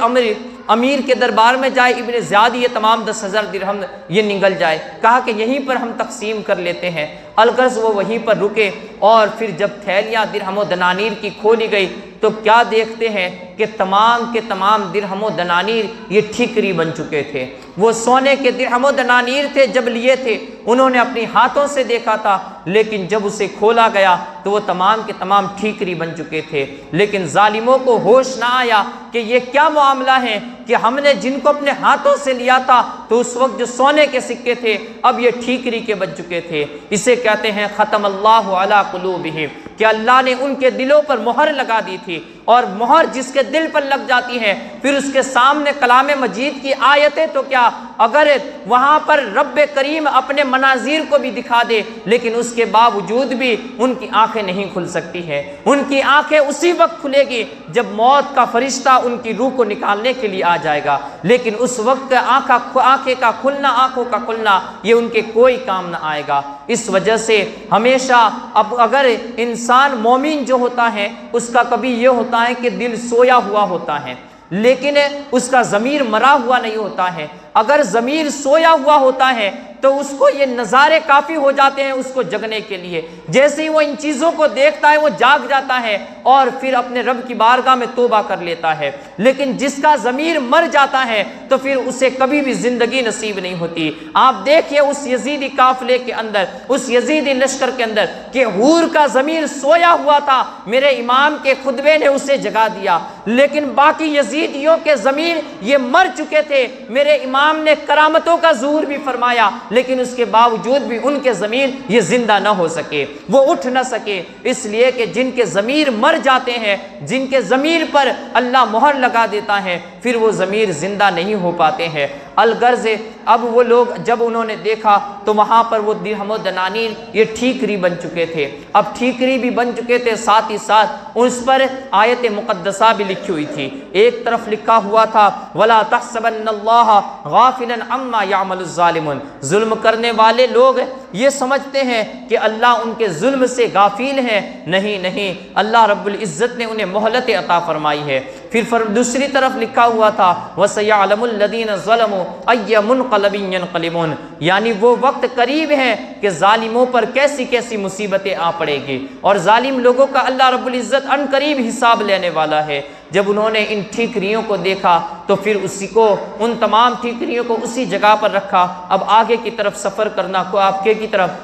امیر کے دربار میں جائے، ابن زیاد یہ تمام 10,000 درہم یہ نگل جائے، کہا کہ یہیں پر ہم تقسیم کر لیتے ہیں۔ الغرض وہ وہیں پر رکے، اور پھر جب تھیلیاں درہم و دنانیر کی کھولی گئی تو کیا دیکھتے ہیں کہ تمام کے تمام درہم و دنانیر یہ ٹھیکری بن چکے تھے۔ وہ سونے کے درہم و دنانیر تھے، جب لیے تھے انہوں نے اپنی ہاتھوں سے دیکھا تھا، لیکن جب اسے کھولا گیا تو وہ تمام کے تمام ٹھیکری بن چکے تھے۔ لیکن ظالموں کو ہوش نہ آیا کہ یہ کیا معاملہ ہے کہ ہم نے جن کو اپنے ہاتھوں سے لیا تھا تو اس وقت جو سونے کے سکے تھے اب یہ ٹھیکری کے بن چکے تھے۔ اسے کہتے ہیں ختم اللہ علی قلوبہم، کہ اللہ نے ان کے دلوں پر مہر لگا دی تھی، اور مہر جس کے دل پر لگ جاتی ہے پھر اس کے سامنے کلام مجید کی آیتیں تو کیا، اگر وہاں پر رب کریم اپنے مناظر کو بھی دکھا دے لیکن اس کے باوجود بھی ان کی آنکھیں نہیں کھل سکتی ہیں۔ ان کی آنکھیں اسی وقت کھلے گی جب موت کا فرشتہ ان کی روح کو نکالنے کے لیے آ جائے گا، لیکن اس وقت آنکھیں کا کھلنا، آنکھوں کا کھلنا یہ ان کے کوئی کام نہ آئے گا۔ اس وجہ سے ہمیشہ اب اگر انسان مومن جو ہوتا ہے اس کا کبھی یہ ہوتا ہے کہ دل سویا ہوا ہوتا ہے لیکن اس کا ضمیر مرا ہوا نہیں ہوتا ہے۔ اگر ضمیر سویا ہوا ہوتا ہے تو اس کو یہ نظارے کافی ہو جاتے ہیں اس کو جگنے کے لیے، جیسے ہی وہ ان چیزوں کو دیکھتا ہے وہ جاگ جاتا ہے اور پھر اپنے رب کی بارگاہ میں توبہ کر لیتا ہے۔ لیکن جس کا ضمیر مر جاتا ہے تو پھر اسے کبھی بھی زندگی نصیب نہیں ہوتی۔ آپ دیکھیے اس یزیدی قافلے کے اندر، اس یزیدی لشکر کے اندر کہ حور کا ضمیر سویا ہوا تھا، میرے امام کے خطبے نے اسے جگا دیا، لیکن باقی یزیدیوں کے ضمیر یہ مر چکے تھے۔ میرے امام نے کرامتوں کا ظہور بھی فرمایا لیکن اس کے باوجود بھی ان کے ضمیر یہ زندہ نہ ہو سکے، وہ اٹھ نہ سکے، اس لیے کہ جن کے ضمیر مر جاتے ہیں، جن کے ضمیر پر اللہ مہر لگا دیتا ہے پھر وہ ضمیر زندہ نہیں ہو پاتے ہیں۔ الغرض اب وہ لوگ جب انہوں نے دیکھا تو وہاں پر وہ درہم و دنانیر یہ ٹھیکری بن چکے تھے، اب ٹھیکری بھی بن چکے تھے، ساتھ ہی ساتھ اس پر آیت مقدسہ بھی لکھی ہوئی تھی۔ ایک طرف لکھا ہوا تھا وَلَا تَحْسَبَنَّ اللَّهَ غَافِلًا عَمَّا يَعْمَلُ الظَّالِمُونَ، ظلم کرنے والے لوگ یہ سمجھتے ہیں کہ اللہ ان کے ظلم سے غافل ہے، نہیں، اللہ رب العزت نے انہیں مہلت عطا فرمائی ہے۔ پھر دوسری طرف لکھا ہوا تھا وَسَيَعْلَمُ الَّذِينَ ظَلَمُوا أَيَّ مُنْقَلَبٍ يَنْقَلِبُونَ، یعنی وہ وقت قریب ہے کہ ظالموں پر کیسی کیسی مصیبتیں آ پڑے گی، اور ظالم لوگوں کا اللہ رب العزت ان قریب حساب لینے والا ہے۔ جب انہوں نے ان ٹھیکریوں کو دیکھا تو پھر ان تمام ٹھیکریوں کو اسی جگہ پر رکھا، اب آگے کی طرف سفر کرنا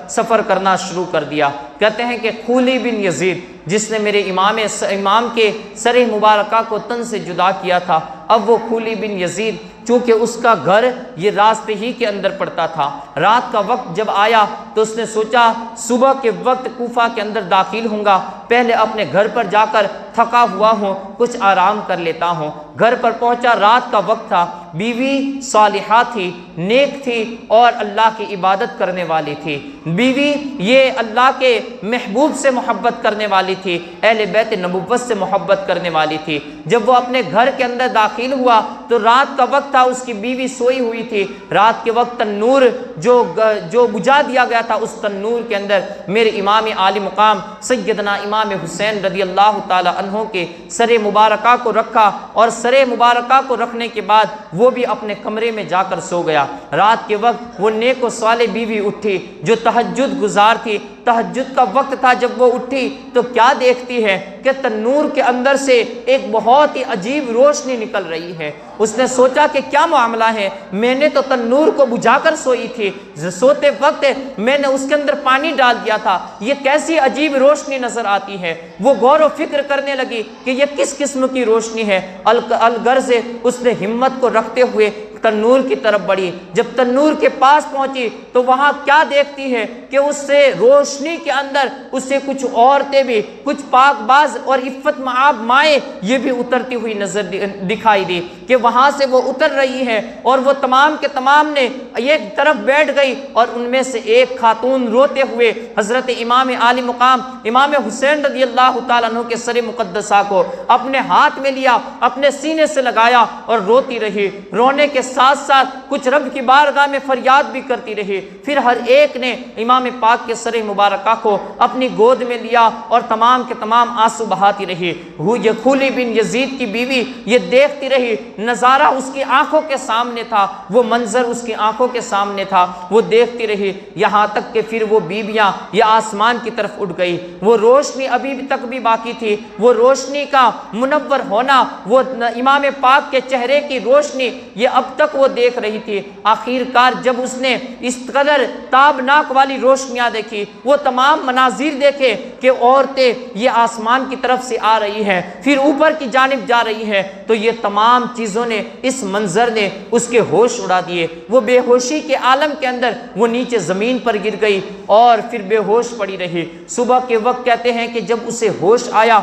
سفر کرنا شروع کر دیا۔ کہتے ہیں کہ خولی بن یزید جس نے میرے امام کے سر مبارکہ کو تن سے جدا کیا تھا، اب وہ خولی بن یزید چونکہ اس کا گھر یہ راستے ہی کے اندر پڑتا تھا، رات کا وقت جب آیا تو اس نے سوچا صبح کے وقت کوفہ کے اندر داخل ہوں گا، پہلے اپنے گھر پر جا کر تھکا ہوا ہوں کچھ آرام کر لیتا ہوں۔ گھر پر پہنچا، رات کا وقت تھا، بیوی صالحہ تھی، نیک تھی اور اللہ کی عبادت کرنے والی تھی۔ بیوی یہ اللہ کے محبوب سے محبت کرنے والی تھی، اہل بیت نبوت سے محبت کرنے والی تھی۔ جب وہ اپنے گھر کے اندر داخل ہوا تو رات کا وقت تھا، اس کی بیوی سوئی ہوئی تھی۔ رات کے وقت تنور جو بجھا دیا گیا تھا اس تنور کے اندر میرے امام عالی مقام سیدنا امام حسین رضی اللہ تعالی عنہ کے سر مبارکہ کو رکھا، اور سر مبارکہ کو رکھنے کے بعد وہ بھی اپنے کمرے میں جا کر سو گیا۔ رات کے وقت وہ نیک و صالح بیوی اٹھی جو تہجد گزار تھی، تہجد کا وقت تھا، جب وہ اٹھی تو کیا دیکھتی ہے کہ تنور کے اندر سے ایک بہت ہی عجیب روشنی نکل رہی ہے۔ اس نے سوچا کہ کیا معاملہ ہے، میں نے تو تنور کو بجھا کر سوئی تھی، سوتے وقت میں نے اس کے اندر پانی ڈال دیا تھا، یہ کیسی عجیب روشنی نظر آتی ہے۔ وہ غور و فکر کرنے لگی کہ یہ کس قسم کی روشنی ہے۔ الغرض اس نے ہمت کو رکھتے ہوئے تنور کی طرف بڑھی، جب تنور کے پاس پہنچی تو وہاں کیا دیکھتی ہے کہ اس سے روشنی کے اندر اسے کچھ عورتیں بھی، کچھ پاک باز اور عفت معاب مائیں یہ بھی اترتی ہوئی نظر دکھائی دی کہ وہاں سے وہ اتر رہی ہے، اور وہ تمام کے تمام نے ایک طرف بیٹھ گئی، اور ان میں سے ایک خاتون روتے ہوئے حضرت امام عالی مقام امام حسین رضی اللہ تعالیٰ عنہ کے سر مقدسہ کو اپنے ہاتھ میں لیا، اپنے سینے سے لگایا اور روتی رہی۔ رونے کے ساتھ ساتھ کچھ رب کی بارگاہ میں فریاد بھی کرتی رہی۔ پھر ہر ایک نے امام پاک کے سر مبارکہ کو اپنی گود میں لیا اور تمام کے تمام آنسو بہاتی رہی۔ یہ کھولی بن یزید کی بیوی یہ دیکھتی رہی، نظارہ اس کی آنکھوں کے سامنے تھا، وہ منظر اس کی آنکھوں کے سامنے تھا، وہ دیکھتی رہی، یہاں تک کہ پھر وہ بیویاں یہ آسمان کی طرف اٹھ گئی۔ وہ روشنی ابھی تک بھی باقی تھی، وہ روشنی کا منور ہونا، وہ امام پاک کے چہرے کی روشنی یہ اب تک وہ دیکھ رہی تھی۔ آخر کار جب اس نے اس قدر تابناک والی روشنیاں دیکھی، وہ تمام مناظر دیکھے کہ عورتیں یہ آسمان کی طرف سے آ رہی ہیں، پھر اوپر کی جانب جا رہی ہیں، تو یہ تمام چیزوں نے، اس منظر نے اس کے ہوش اڑا دیے۔ وہ بے ہوشی کے عالم کے اندر وہ نیچے زمین پر گر گئی اور پھر بے ہوش پڑی رہی۔ صبح کے وقت کہتے ہیں کہ جب اسے ہوش آیا،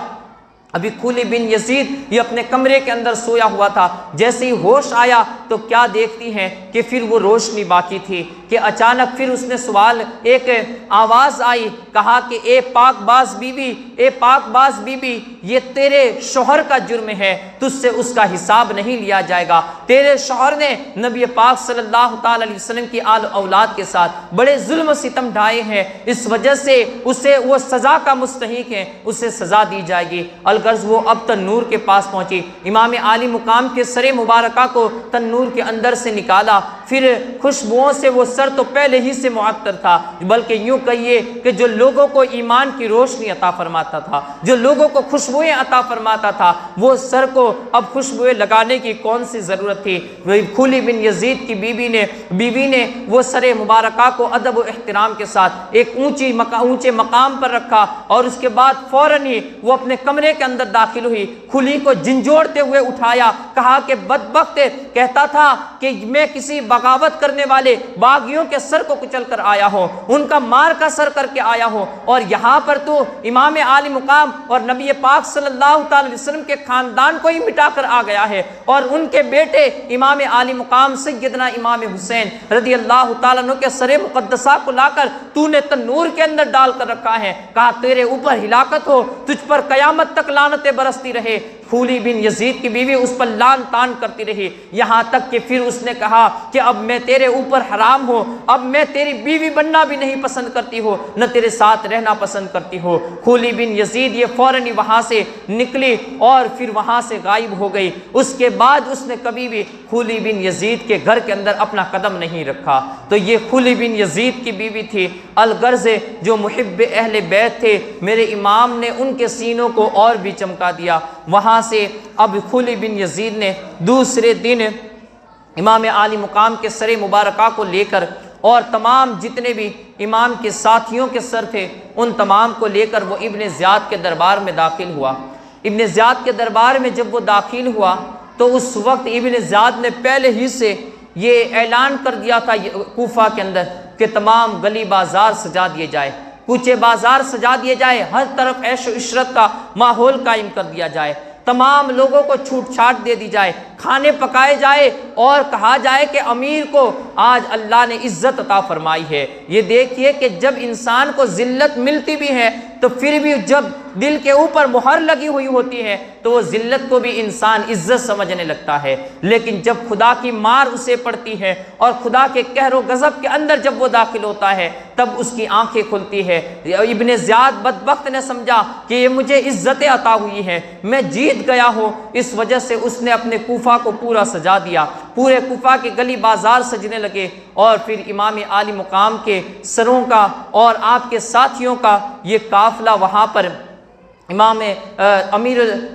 ابھی کھولی بن یزید یہ اپنے کمرے کے اندر سویا ہوا تھا، جیسے ہی ہوش آیا تو کیا دیکھتی ہیں کہ پھر وہ روشنی باقی تھی کہ اچانک پھر اس نے سوال، ایک آواز آئی، کہا کہ اے پاک باز بیوی، اے پاک باز بیوی، یہ تیرے شوہر کا جرم ہے، تجھ سے اس کا حساب نہیں لیا جائے گا۔ تیرے شوہر نے نبی پاک صلی اللہ تعالی علیہ وسلم کی آل اولاد کے ساتھ بڑے ظلم و ستم ڈھائے ہیں، اس وجہ سے اسے وہ سزا کا مستحق ہے، اسے سزا دی جائے گی۔ الغرض وہ اب تنور کے پاس پہنچی، امام عالی مقام کے سر مبارکہ کو تنور کے اندر سے نکالا، پھر خوشبوؤں سے وہ سر تو پہلے ہی سے معطر تھا، بلکہ یوں کہیے کہ جو لوگوں کو ایمان کی روشنی عطا فرماتا تھا، جو لوگوں کو خوشبوئیں عطا فرماتا تھا، وہ سر کو اب خوشبوئیں لگانے کی کون سی ضرورت تھی؟ کھولی بن یزید کی بیوی نے وہ سر مبارکہ کو ادب و احترام کے ساتھ ایک اونچے مقام پر رکھا اور اس کے بعد فوراً ہی وہ اپنے کمرے کے اندر داخل ہوئی، کھلی کو جھنجھوڑتے ہوئے اٹھایا، کہا کہ بدبخت، کہتا تھا کہ میں کسی بغاوت کرنے والے باغیوں کے سر کو کچل کر آیا ہوں، ان کا مار کا سر کر کے آیا ہوں، اور یہاں پر تو امام عالی مقام اور نبی پاک صلی اللہ تعالی وسلم کے خاندان کو ہی مٹا کر آ گیا ہے، اور ان کے بیٹے امام عالی مقام سیدنا امام حسین رضی اللہ تعالیٰ عنہ کے سر مقدسہ کو لا کر تو نے تنور کے اندر ڈال کر رکھا ہے، کہا تیرے اوپر ہلاکت ہو، تجھ پر قیامت تک لعنتیں برستی رہے۔ کھولی بن یزید کی بیوی اس پر لان تان کرتی رہی، یہاں تک کہ پھر اس نے کہا کہ اب میں تیرے اوپر حرام ہوں، اب میں تیری بیوی بننا بھی نہیں پسند کرتی ہو، نہ تیرے ساتھ رہنا پسند کرتی ہو۔ کھولی بن یزید یہ فوراً وہاں سے نکلی اور پھر وہاں سے غائب ہو گئی۔ اس کے بعد اس نے کبھی بھی کھولی بن یزید کے گھر کے اندر اپنا قدم نہیں رکھا۔ تو یہ کھولی بن یزید کی بیوی تھی، الغرض جو محب اہل بیت تھے، میرے امام نے ان کے سینوں کو اور بھی چمکا دیا۔ وہاں سے اب کھولی بن یزید نے دوسرے دن امام عالی مقام کے سر مبارکہ کو لے کر اور تمام جتنے بھی امام کے ساتھیوں کے سر تھے ان تمام کو لے کر وہ ابن زیاد کے دربار میں داخل ہوا۔ ابن زیاد کے دربار میں جب وہ داخل ہوا تو اس وقت ابن زیاد نے پہلے ہی سے یہ اعلان کر دیا تھا کوفہ کے اندر کہ تمام گلی بازار سجا دیے جائے، کوچے بازار سجا دیے جائے، ہر طرف عیش و عشرت کا ماحول قائم کر دیا جائے، تمام لوگوں کو چھوٹ چھاٹ دے دی جائے، کھانے پکائے جائے اور کہا جائے کہ امیر کو آج اللہ نے عزت عطا فرمائی ہے۔ یہ دیکھیے کہ جب انسان کو ذلت ملتی بھی ہے تو پھر بھی جب دل کے اوپر مہر لگی ہوئی ہوتی ہے تو وہ ذلت کو بھی انسان عزت سمجھنے لگتا ہے، لیکن جب خدا کی مار اسے پڑتی ہے اور خدا کے قہر و غضب کے اندر جب وہ داخل ہوتا ہے تب اس کی آنکھیں کھلتی ہے۔ ابن زیاد بدبخت نے سمجھا کہ یہ مجھے عزتیں عطا ہوئی ہیں، میں جیت گیا ہوں، اس وجہ سے اس نے اپنے کوفہ کو پورا سجا دیا، پورے کوفہ کے گلی بازار سجنے لگے، اور پھر امام عالی مقام کے سروں کا اور آپ کے ساتھیوں کا یہ قافلہ وہاں پر امام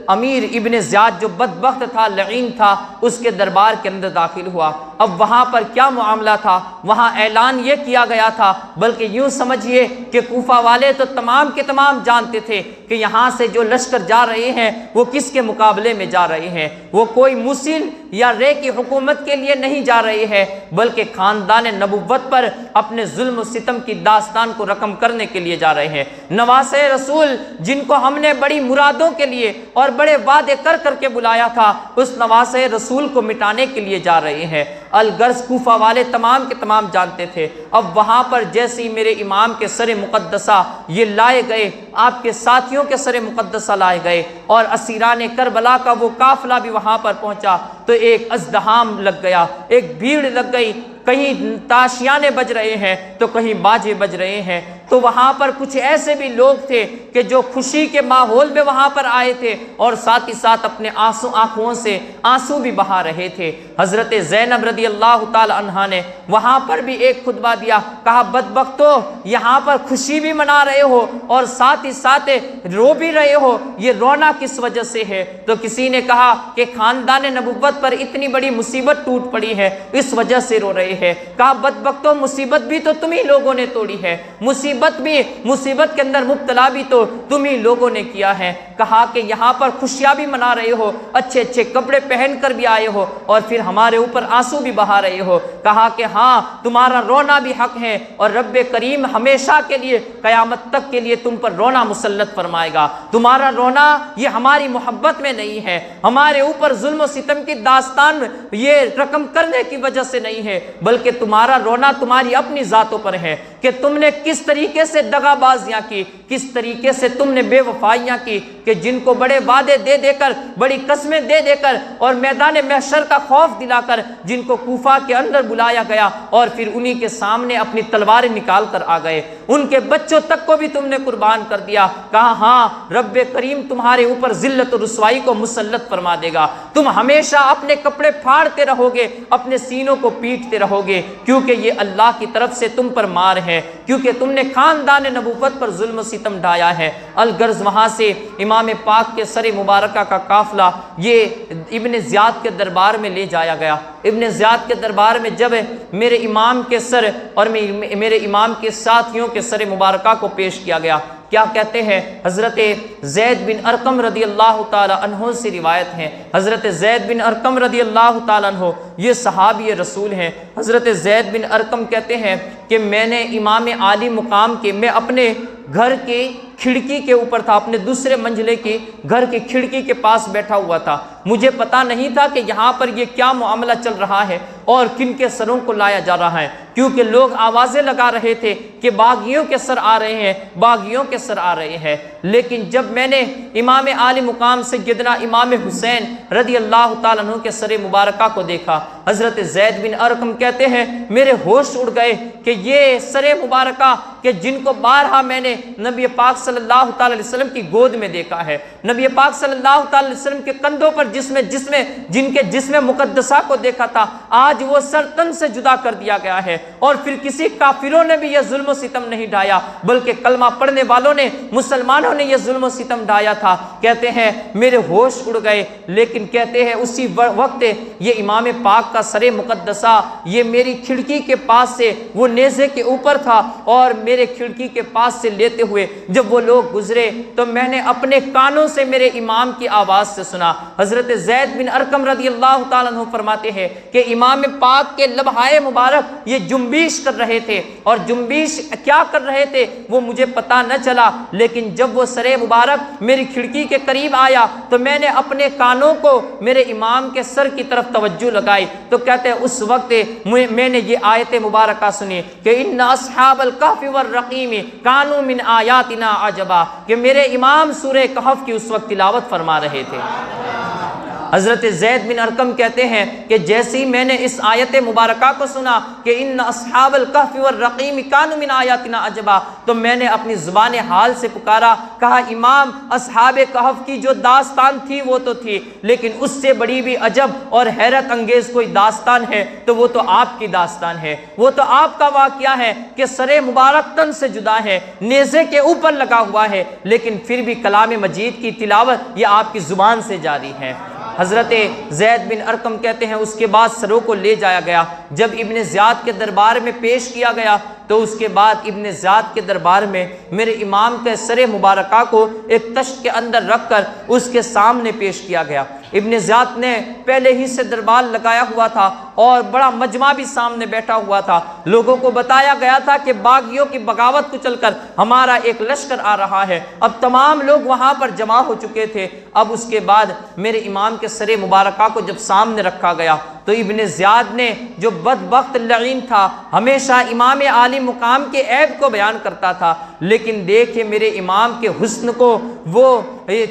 امیر ابن زیاد جو بدبخت تھا، لعین تھا، اس کے دربار کے اندر داخل ہوا۔ اب وہاں پر کیا معاملہ تھا؟ وہاں اعلان یہ کیا گیا تھا، بلکہ یوں سمجھیے کہ کوفہ والے تو تمام کے تمام جانتے تھے کہ یہاں سے جو لشکر جا رہے ہیں وہ کس کے مقابلے میں جا رہے ہیں، وہ کوئی مسل یا رے کی حکومت کے لیے نہیں جا رہے ہیں، بلکہ خاندان نبوت پر اپنے ظلم و ستم کی داستان کو رقم کرنے کے لیے جا رہے ہیں۔ نواسے رسول جن کو ہم نے بڑی مرادوں کے لیے اور بڑے وعدے کر کر کے بلایا تھا، اس نواسے رسول کو مٹانے کے لیے جا رہے ہیں۔ الغرض کوفہ والے تمام کے تمام جانتے تھے۔ اب وہاں پر جیسے ہی میرے امام کے سر مقدسہ یہ لائے گئے، آپ کے ساتھیوں کے سر مقدسہ لائے گئے اور اسیران کربلا کا وہ قافلہ بھی وہاں پر پہنچا تو ایک ازدحام لگ گیا، ایک بھیڑ لگ گئی، کہیں تاشیانے بج رہے ہیں تو کہیں باجے بج رہے ہیں۔ تو وہاں پر کچھ ایسے بھی لوگ تھے کہ جو خوشی کے ماحول میں وہاں پر آئے تھے اور ساتھ ہی ساتھ اپنے آنکھوں سے آنسو بھی بہا رہے تھے۔ حضرت زینب رضی اللہ تعالی عنہا نے وہاں پر بھی ایک خطبہ دیا، کہا بدبختو یہاں پر خوشی بھی منا رہے ہو اور ساتھ ہی ساتھ رو بھی رہے ہو، یہ رونا کس وجہ سے ہے؟ تو کسی نے کہا کہ خاندان نبوت پر اتنی بڑی مصیبت ٹوٹ پڑی ہے اس وجہ سے رو رہے ہیں۔ کہا بدبختو مصیبت بھی تو تم ہی لوگوں نے توڑی ہے، مصیبت کے اندر مبتلا بھی تو تم ہی لوگوں نے کیا ہے۔ کہا کہ یہاں پر خوشیاں بھی منا رہے ہو، اچھے اچھے کپڑے پہن کر بھی آئے ہو اور پھر ہمارے اوپر آنسو بھی بہا رہے ہو۔ کہا کہ ہاں تمہارا رونا بھی حق ہے اور رب کریم ہمیشہ کے لیے قیامت تک کے لیے تم پر رونا مسلط فرمائے گا۔ تمہارا رونا یہ ہماری محبت میں نہیں ہے، ہمارے اوپر ظلم و ستم کی داستان یہ رقم کرنے کی وجہ سے نہیں ہے، بلکہ تمہارا رونا تمہاری اپنی ذاتوں پر ہے کہ تم نے کس طریقے سے دغا بازیاں کی، کس طریقے سے تم نے بے وفائیاں کی کہ جن کو بڑے وعدے دے دے کر، بڑی قسمیں دے دے کر اور میدان محشر کا خوف دلا کر جن کو کوفہ کے اندر بلایا گیا اور پھر انہی کے سامنے اپنی تلواریں نکال کر آ گئے، ان کے بچوں تک کو بھی تم نے قربان کر دیا۔ کہا ہاں رب کریم تمہارے اوپر ذلت و رسوائی کو مسلط فرما دے گا، تم ہمیشہ اپنے کپڑے پھاڑتے رہو گے، اپنے سینوں کو پیٹتے رہو گے، کیونکہ یہ اللہ کی طرف سے تم پر مار ہے، کیونکہ تم نے خاندان نبوت پر ظلم و ستم ڈھایا ہے۔ الغرض وہاں سے امام پاک کے سر مبارکہ کا قافلہ یہ ابن زیاد کے دربار میں لے جایا گیا۔ ابن زیاد کے دربار میں جب میرے امام کے سر اور میرے امام کے ساتھیوں کے سر مبارکہ کو پیش کیا گیا، کیا کہتے ہیں؟ حضرت زید بن ارقم رضی اللہ تعالی عنہ سے روایت ہے، حضرت زید بن ارقم رضی اللہ تعالی عنہ یہ صحابی رسول ہیں۔ حضرت زید بن ارقم کہتے ہیں کہ میں نے امام عالی مقام کے میں اپنے گھر کے کھڑکی کے اوپر تھا، اپنے دوسرے منزلے کی گھر کی کھڑکی کے پاس بیٹھا ہوا تھا، مجھے پتا نہیں تھا کہ یہاں پر یہ کیا معاملہ چل رہا ہے اور کن کے سروں کو لایا جا رہا ہے، کیونکہ لوگ آوازیں لگا رہے تھے کہ باغیوں کے سر آ رہے ہیں، باغیوں کے سر آ رہے ہیں۔ لیکن جب میں نے امام عالی مقام سیدنا امام حسین رضی اللہ تعالیٰ عنہ کے سر مبارکہ کو دیکھا، حضرت زید بن ارقم کہتے ہیں میرے ہوش اڑ گئے کہ یہ سر مبارکہ کہ جن کو بارہا میں نے نبی پاک صلی اللہ تعالی علیہ وسلم کی گود میں دیکھا ہے، نبی پاک صلی اللہ تعالی علیہ وسلم کے کندھوں پر جن کے جسم مقدسہ کو دیکھا تھا، آج وہ سر تن سے جدا کر دیا گیا ہے۔ اور پھر کسی کافروں نے بھی یہ ظلم و ستم نہیں ڈھایا، بلکہ کلمہ پڑھنے والوں نے، مسلمانوں نے یہ ظلم و ستم ڈھایا تھا۔ کہتے ہیں میرے ہوش اڑ گئے، لیکن کہتے ہیں اسی وقت یہ امام پاک کا سر مقدسہ یہ میری کھڑکی کے پاس سے وہ نیزے کے اوپر تھا اور میرے کھڑکی کے پاس سے لیتے ہوئے جب وہ لوگ گزرے تو میں نے اپنے کانوں سے میرے امام کی آواز سے سنا۔ حضرت زید بن ارقم رضی اللہ تعالیٰ عنہ فرماتے ہیں کہ امام پاک کے لبہائے مبارک یہ جنبش کر رہے تھے، اور جنبش کیا کر رہے تھے وہ مجھے پتا نہ چلا، لیکن جب وہ سر مبارک میری کھڑکی کے قریب آیا تو میں نے اپنے کانوں کو میرے امام کے سر کی طرف توجہ لگائی تو کہتے ہیں اس وقت میں نے یہ آیت مبارکہ سنی کہ ان اصحاب الکہف والرقیم کانوا من آیاتنا عجبا، کہ میرے امام سورہ کہف کی اس وقت تلاوت فرما رہے تھے۔ حضرت زید بن ارقم کہتے ہیں کہ جیسے ہی میں نے اس آیت مبارکہ کو سنا کہ ان اصحاب الکہف والرقیم کانوا من آیاتنا عجبا، تو میں نے اپنی زبان حال سے پکارا، کہا امام اصحاب کہف کی جو داستان تھی وہ تو تھی، لیکن اس سے بڑی بھی عجب اور حیرت انگیز کوئی داستان ہے تو وہ تو آپ کی داستان ہے، وہ تو آپ کا واقعہ ہے کہ سر مبارک تن سے جدا ہے، نیزے کے اوپر لگا ہوا ہے، لیکن پھر بھی کلام مجید کی تلاوت یہ آپ کی زبان سے جاری ہے۔ حضرت زید بن ارقم کہتے ہیں اس کے بعد سروں کو لے جایا گیا، جب ابن زیاد کے دربار میں پیش کیا گیا تو اس کے بعد ابن زیاد کے دربار میں میرے امام کے سر مبارکہ کو ایک تشت کے اندر رکھ کر اس کے سامنے پیش کیا گیا۔ ابن زیاد نے پہلے ہی سے دربار لگایا ہوا تھا اور بڑا مجمع بھی سامنے بیٹھا ہوا تھا، لوگوں کو بتایا گیا تھا کہ باغیوں کی بغاوت کو چل کر ہمارا ایک لشکر آ رہا ہے، اب تمام لوگ وہاں پر جمع ہو چکے تھے۔ اب اس کے بعد میرے امام کے سر مبارکہ کو جب سامنے رکھا گیا تو ابن زیاد نے جو بدبخت لعین تھا ہمیشہ امام عالی مقام کے عیب کو بیان کرتا تھا، لیکن دیکھیں میرے امام کے حسن کو وہ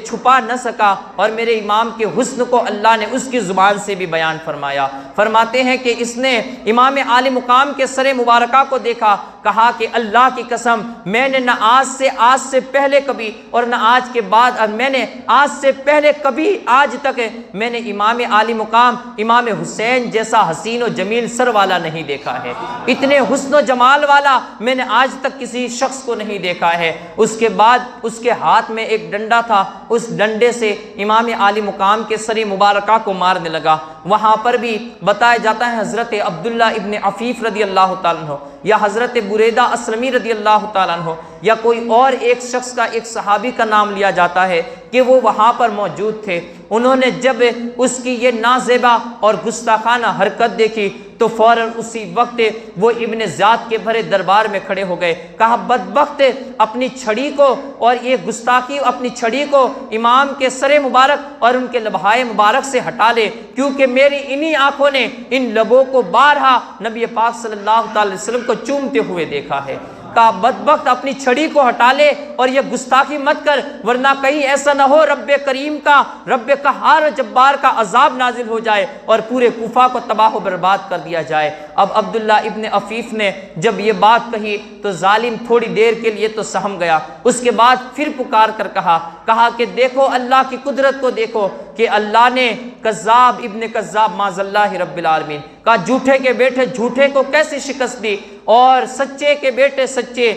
چھپا نہ سکا اور میرے امام کے حسن کو اللہ نے اس کی زبان سے بھی بیان فرمایا۔ فرماتے ہیں کہ اس نے امام عالی مقام کے سر مبارکہ کو دیکھا، کہا کہ اللہ کی قسم میں نے نہ آج سے پہلے کبھی اور نہ آج کے بعد میں نے آج سے پہلے کبھی آج تک میں نے امام عالی مقام امام حسین جیسا حسین و جمیل سر والا نہیں دیکھا ہے، اتنے حسن و جمال والا میں نے آج تک کسی شخص کو نہیں دیکھا ہے۔ اس کے بعد اس کے ہاتھ میں ایک ڈنڈا تھا، اس ڈنڈے سے امام عالی مقام کے سر مبارکہ کو مارنے لگا۔ وہاں پر بھی بتایا جاتا ہے حضرت عبداللہ ابن عفیف رضی اللہ تعالیٰ عنہ یا حضرت بریدہ اسلمی رضی اللہ تعالیٰ عنہ یا کوئی اور ایک شخص کا، ایک صحابی کا نام لیا جاتا ہے کہ وہ وہاں پر موجود تھے۔ انہوں نے جب اس کی یہ نازیبا اور گستاخانہ حرکت دیکھی تو فوراً اسی وقت وہ ابن زیاد کے بھرے دربار میں کھڑے ہو گئے، کہا بدبخت اپنی چھڑی کو اور یہ گستاخی اپنی چھڑی کو امام کے سر مبارک اور ان کے لبہائے مبارک سے ہٹا لے، کیونکہ میری انہی آنکھوں نے ان لبوں کو بارہا نبی پاک صلی اللہ تعالی وسلم کو چومتے ہوئے دیکھا ہے۔ کہا بدبخت اپنی چھڑی کو ہٹا لے اور یہ گستاخی مت کر، ورنہ کہیں ایسا نہ ہو رب کریم کا، رب قہار و جبار کا عذاب نازل ہو جائے اور پورے کوفہ کو تباہ و برباد کر دیا جائے۔ اب عبداللہ ابن عفیف نے جب یہ بات کہی تو ظالم تھوڑی دیر کے لیے تو سہم گیا، اس کے بعد پھر پکار کر کہا کہ دیکھو اللہ کی قدرت کو دیکھو کہ اللہ نے کذاب ابن کذاب معاذ اللہ رب العالمین کا جھوٹے کے بیٹے جھوٹے کو کیسی شکست دی اور سچے کے بیٹے سچے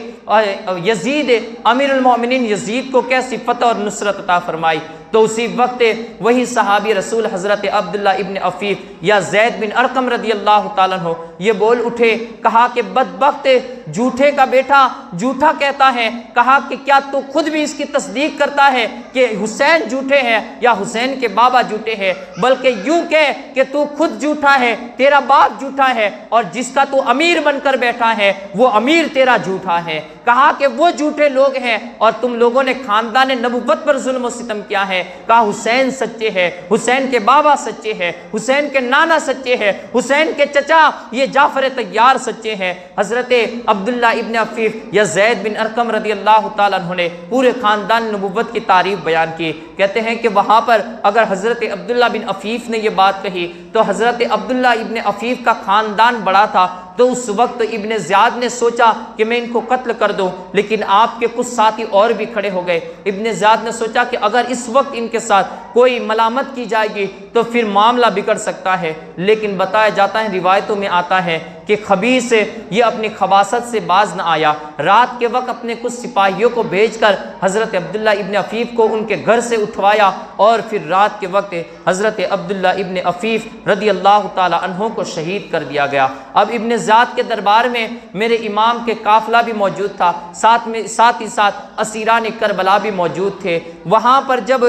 یزید امیر المومنین یزید کو کیسی فتح اور نصرت عطا فرمائی۔ تو اسی وقت وہی صحابی رسول حضرت عبداللہ ابن عفیف یا زید بن ارقم رضی اللہ تعالیٰ عنہ یہ بول اٹھے، کہا کہ بدبخت جھوٹے کا بیٹا جھوٹا کہتا ہے، کہا کہ کیا تو خود بھی اس کی تصدیق کرتا ہے کہ حسین جھوٹے ہیں یا حسین کے بابا جھوٹے ہیں؟ بلکہ یوں کہ تو خود جھوٹا ہے، تیرا باپ جھوٹا ہے اور جس کا تو امیر بن کر بیٹھا ہے وہ امیر تیرا جھوٹا ہے۔ کہا کہ وہ جھوٹے لوگ ہیں اور تم لوگوں نے خاندان نبوت پر ظلم و ستم کیا ہے۔ کہا حسین سچے ہیں، حسین کے بابا سچے ہیں، حسین کے نانا سچے ہیں، حسین کے چچا یہ جعفر طیار سچے ہیں۔ حضرت عبداللہ ابن عفیف یا زید بن ارقم رضی اللہ تعالیٰ عنہ نے پورے خاندان نبوت کی تعریف بیان کی۔ کہتے ہیں کہ وہاں پر اگر حضرت عبداللہ بن عفیف نے یہ بات کہی تو حضرت عبداللہ ابن عفیف کا خاندان بڑا تھا، تو اس وقت ابن زیاد نے سوچا کہ میں ان کو قتل کر دوں، لیکن آپ کے کچھ ساتھی اور بھی کھڑے ہو گئے۔ ابن زیاد نے سوچا کہ اگر اس وقت ان کے ساتھ کوئی ملامت کی جائے گی تو پھر معاملہ بگڑ سکتا ہے، لیکن بتایا جاتا ہے روایتوں میں آتا ہے کہ خبیث یہ اپنی خباثت سے باز نہ آیا، رات کے وقت اپنے کچھ سپاہیوں کو بھیج کر حضرت عبداللہ ابن عفیف کو ان کے گھر سے اٹھوایا اور پھر رات کے وقت حضرت عبداللہ ابن عفیف رضی اللہ تعالی عنہ کو شہید کر دیا گیا۔ اب ابن زیاد کے دربار میں میرے امام کے قافلہ بھی موجود تھا، ساتھ ہی ساتھ اسیران کربلا بھی موجود تھے۔ وہاں پر جب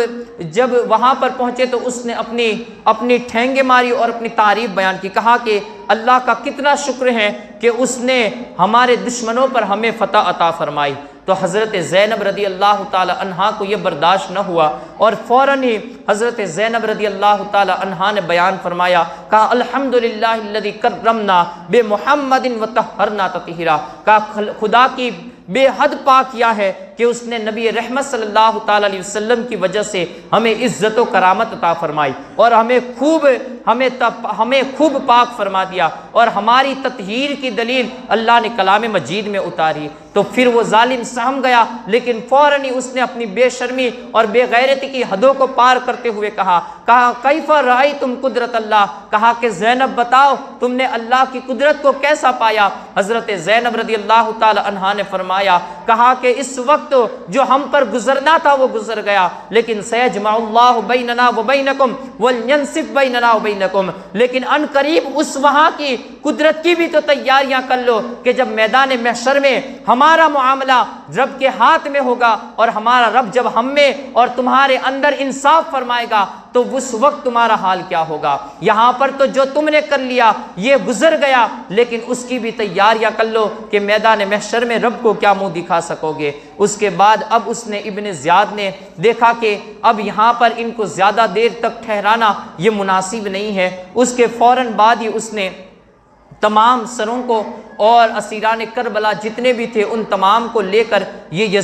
وہاں پر پہنچے تو اس نے اپنی ٹھینگے ماری اور اپنی تعریف بیان کی، کہا کہ اللہ کا کتنا شکر ہے کہ اس نے ہمارے دشمنوں پر ہمیں فتح عطا فرمائی۔ تو حضرت زینب رضی اللہ تعالی عنہا کو یہ برداشت نہ ہوا اور فوراً ہی حضرت زینب رضی اللہ تعالی عنہا نے بیان فرمایا، کہا الحمدللہ الذی کرمنا بمحمد وطہرنا تطہیرا، کہا خدا کی بے حد پاک کیا ہے کہ اس نے نبی رحمت صلی اللہ تعالی علیہ وسلم کی وجہ سے ہمیں عزت و کرامت عطا فرمائی اور ہمیں خوب پاک فرما دیا اور ہماری تطہیر کی دلیل اللہ نے کلام مجید میں اتاری۔ تو پھر وہ ظالم سہم گیا، لیکن فوراً ہی اس نے اپنی بے شرمی اور بے غیرتی کی حدوں کو پار کرتے ہوئے کہا کیف رأیتم قدرت اللہ، کہا کہ زینب بتاؤ تم نے اللہ کی قدرت کو کیسا پایا؟ حضرت زینب رضی اللہ تعالی عنہا نے فرمایا، کہا کہ اس وقت جو ہم پر گزرنا تھا وہ گزر گیا، لیکن سیجمع اللہ بیننا وبینکم ولینصف بیننا وبینکم، لیکن ان قریب اس وہاں کی قدرت کی بھی تو تیاریاں کر لو کہ جب میدان محشر میں ہمارے ہمارا معاملہ رب کے ہاتھ میں ہوگا، اور ہمارا رب جب ہم میں اور تمہارے اندر انصاف فرمائے گا تو اس وقت تمہارا حال کیا ہوگا۔ یہاں پر تو جو تم نے کر لیا یہ گزر گیا، لیکن اس کی بھی تیاریاں کر لو کہ میدان محشر میں رب کو کیا منہ دکھا سکو گے۔ اس کے بعد اب اس نے ابن زیاد نے دیکھا کہ اب یہاں پر ان کو زیادہ دیر تک ٹھہرانا یہ مناسب نہیں ہے۔ اس کے فوراً بعد ہی اس نے تمام سروں کو اور اسیران کربلا جتنے بھی تھے ان تمام کو لے کر یہ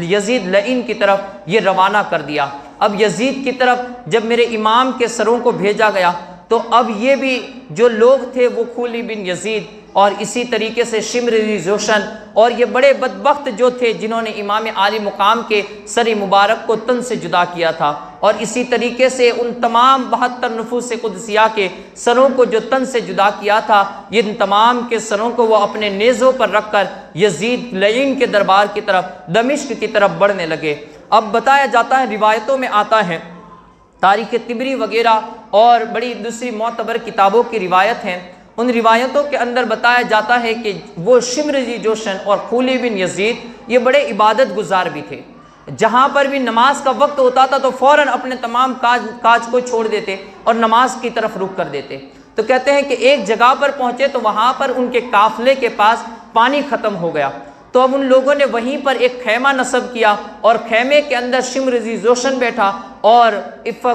یزید لعین کی طرف یہ روانہ کر دیا۔ اب یزید کی طرف جب میرے امام کے سروں کو بھیجا گیا تو اب یہ بھی جو لوگ تھے وہ خولی بن یزید اور اسی طریقے سے شمر جوشن اور یہ بڑے بدبخت جو تھے جنہوں نے امام عالی مقام کے سر مبارک کو تن سے جدا کیا تھا، اور اسی طریقے سے ان تمام 72 نفوس قدسیہ کے سروں کو جو تن سے جدا کیا تھا، ان تمام کے سروں کو وہ اپنے نیزوں پر رکھ کر یزید لعین کے دربار کی طرف دمشق کی طرف بڑھنے لگے۔ اب بتایا جاتا ہے، روایتوں میں آتا ہے، تاریخ طبری وغیرہ اور بڑی دوسری معتبر کتابوں کی روایت ہیں، ان روایتوں کے اندر بتایا جاتا ہے کہ وہ شمر جوشن اور خولی بن یزید یہ بڑے عبادت گزار بھی تھے۔ جہاں پر بھی نماز کا وقت ہوتا تھا تو فوراً اپنے تمام کاج کو چھوڑ دیتے اور نماز کی طرف رخ کر دیتے۔ تو کہتے ہیں کہ ایک جگہ پر پہنچے تو وہاں پر ان کے قافلے کے پاس پانی ختم ہو گیا، تو اب ان لوگوں نے وہیں پر ایک خیمہ نصب کیا اور خیمے کے اندر شمر جوشن بیٹھا اور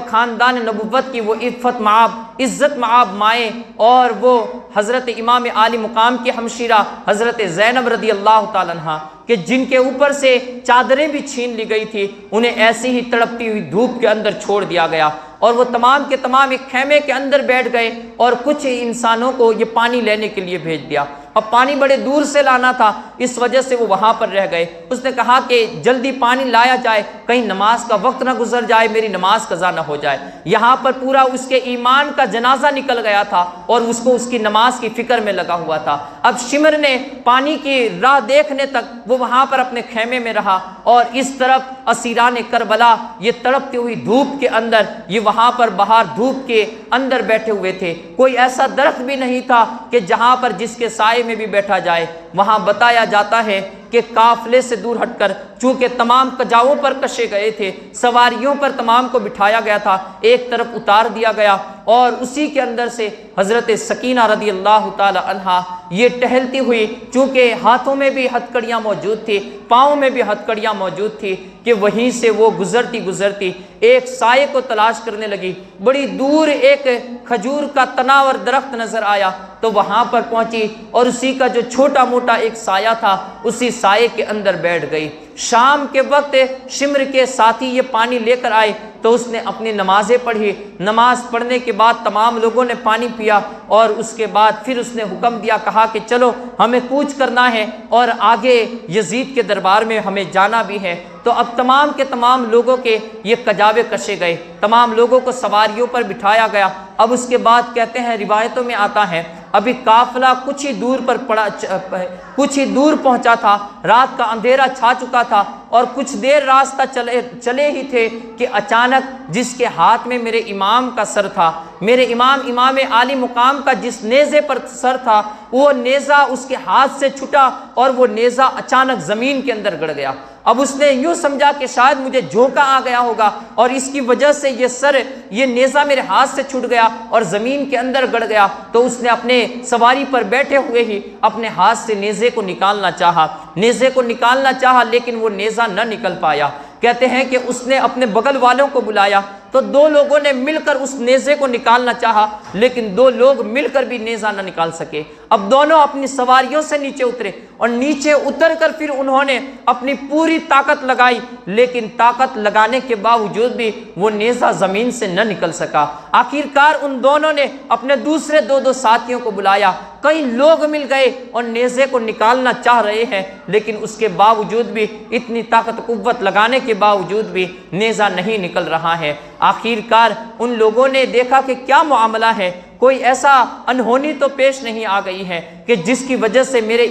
خاندان نبوت کی وہ عزت معاب مائیں اور وہ حضرت امام عالی مقام کی ہمشیرہ حضرت زینب رضی اللہ تعالیٰ عنہ کہ جن کے اوپر سے چادریں بھی چھین لی گئی تھی، انہیں ایسی ہی تڑپتی ہوئی دھوپ کے اندر چھوڑ دیا گیا، اور وہ تمام کے تمام ایک خیمے کے اندر بیٹھ گئے اور کچھ انسانوں کو یہ پانی لینے کے لیے بھیج دیا۔ اب پانی بڑے دور سے لانا تھا، اس وجہ سے وہ وہاں پر رہ گئے۔ اس نے کہا کہ جلدی پانی لایا جائے، کہیں نماز کا وقت نہ گزر جائے، میری نماز قضا نہ ہو جائے۔ یہاں پر پورا اس کے ایمان کا جنازہ نکل گیا تھا اور اس کو اس کی نماز کی فکر میں لگا ہوا تھا۔ اب شمر نے پانی کی راہ دیکھنے تک وہ وہاں پر اپنے خیمے میں رہا، اور اس طرف اسیران کربلا یہ تڑپتی ہوئی دھوپ کے اندر یہ وہاں پر باہر دھوپ کے اندر بیٹھے ہوئے تھے۔ کوئی ایسا درخت بھی نہیں تھا کہ جہاں پر جس کے سائے میں بھی بیٹھا جائے۔ وہاں بتایا جاتا ہے کہ قافلے سے دور ہٹ کر چونکہ تمام کجاؤں پر کشے گئے تھے، سواریوں پر تمام کو بٹھایا گیا تھا، ایک طرف اتار دیا گیا، اور اسی کے اندر سے حضرت سکینہ رضی اللہ تعالی عنہا یہ ٹہلتی ہوئی، چونکہ ہاتھوں میں بھی ہتھکڑیاں موجود تھی، پاؤں میں بھی ہتھکڑیاں موجود تھی، کہ وہیں سے وہ گزرتی ایک سائے کو تلاش کرنے لگی۔ بڑی دور ایک کھجور کا تنا اور درخت نظر آیا تو وہاں پر پہنچی اور اسی کا جو چھوٹا موٹا ایک سایہ تھا اسی سائے کے اندر بیٹھ گئی۔ شام کے وقت شمر کے ساتھی یہ پانی لے کر آئے تو اس نے اپنی نمازیں پڑھی، نماز پڑھنے کے بعد تمام لوگوں نے پانی پیا، اور اس کے بعد پھر اس نے حکم دیا، کہا کہ چلو ہمیں کوچ کرنا ہے اور آگے یزید کے دربار میں ہمیں جانا بھی ہے۔ تو اب تمام کے تمام لوگوں کے یہ کجاوے کشے گئے، تمام لوگوں کو سواریوں پر بٹھایا گیا۔ اب اس کے بعد کہتے ہیں، روایتوں میں آتا ہے، ابھی قافلہ کچھ ہی دور پہنچا تھا، رات کا اندھیرا چھا چکا تھا اور کچھ دیر راستہ چلے ہی تھے کہ اچانک جس کے ہاتھ میں میرے امام کا سر تھا، میرے امام عالی مقام کا جس نیزے پر سر تھا، وہ نیزہ اس کے ہاتھ سے چھٹا اور وہ نیزہ اچانک زمین کے اندر گڑ گیا۔ اب اس نے یوں سمجھا کہ شاید مجھے جھونکا آ گیا ہوگا اور اس کی وجہ سے یہ نیزہ میرے ہاتھ سے چھٹ گیا اور زمین کے اندر گڑ گیا۔ تو اس نے اپنے سواری پر بیٹھے ہوئے ہی اپنے ہاتھ سے نیزے کو نکالنا چاہا لیکن وہ نیزہ نہ نکل پایا۔ کہتے ہیں کہ اس نے اپنے بغل والوں کو بلایا تو دو لوگوں نے مل کر اس نیزے کو نکالنا چاہا، لیکن دو لوگ مل کر بھی نیزہ نہ نکال سکے۔ اب دونوں اپنی سواریوں سے نیچے اترے اور نیچے اتر کر پھر انہوں نے اپنی پوری طاقت لگائی، لیکن طاقت لگانے کے باوجود بھی وہ نیزہ زمین سے نہ نکل سکا۔ آخرکار ان دونوں نے اپنے دوسرے دو ساتھیوں کو بلایا، کئی لوگ مل گئے اور نیزے کو نکالنا چاہ رہے ہیں، لیکن اس کے باوجود بھی اتنی طاقت قوت لگانے کے باوجود بھی نیزہ نہیں نکل رہا ہے۔ آخرکار ان لوگوں نے دیکھا کہ کیا معاملہ ہے، کوئی ایسا انہونی تو پیش نہیں آ گئی ہے کہ جس کی وجہ سے میرے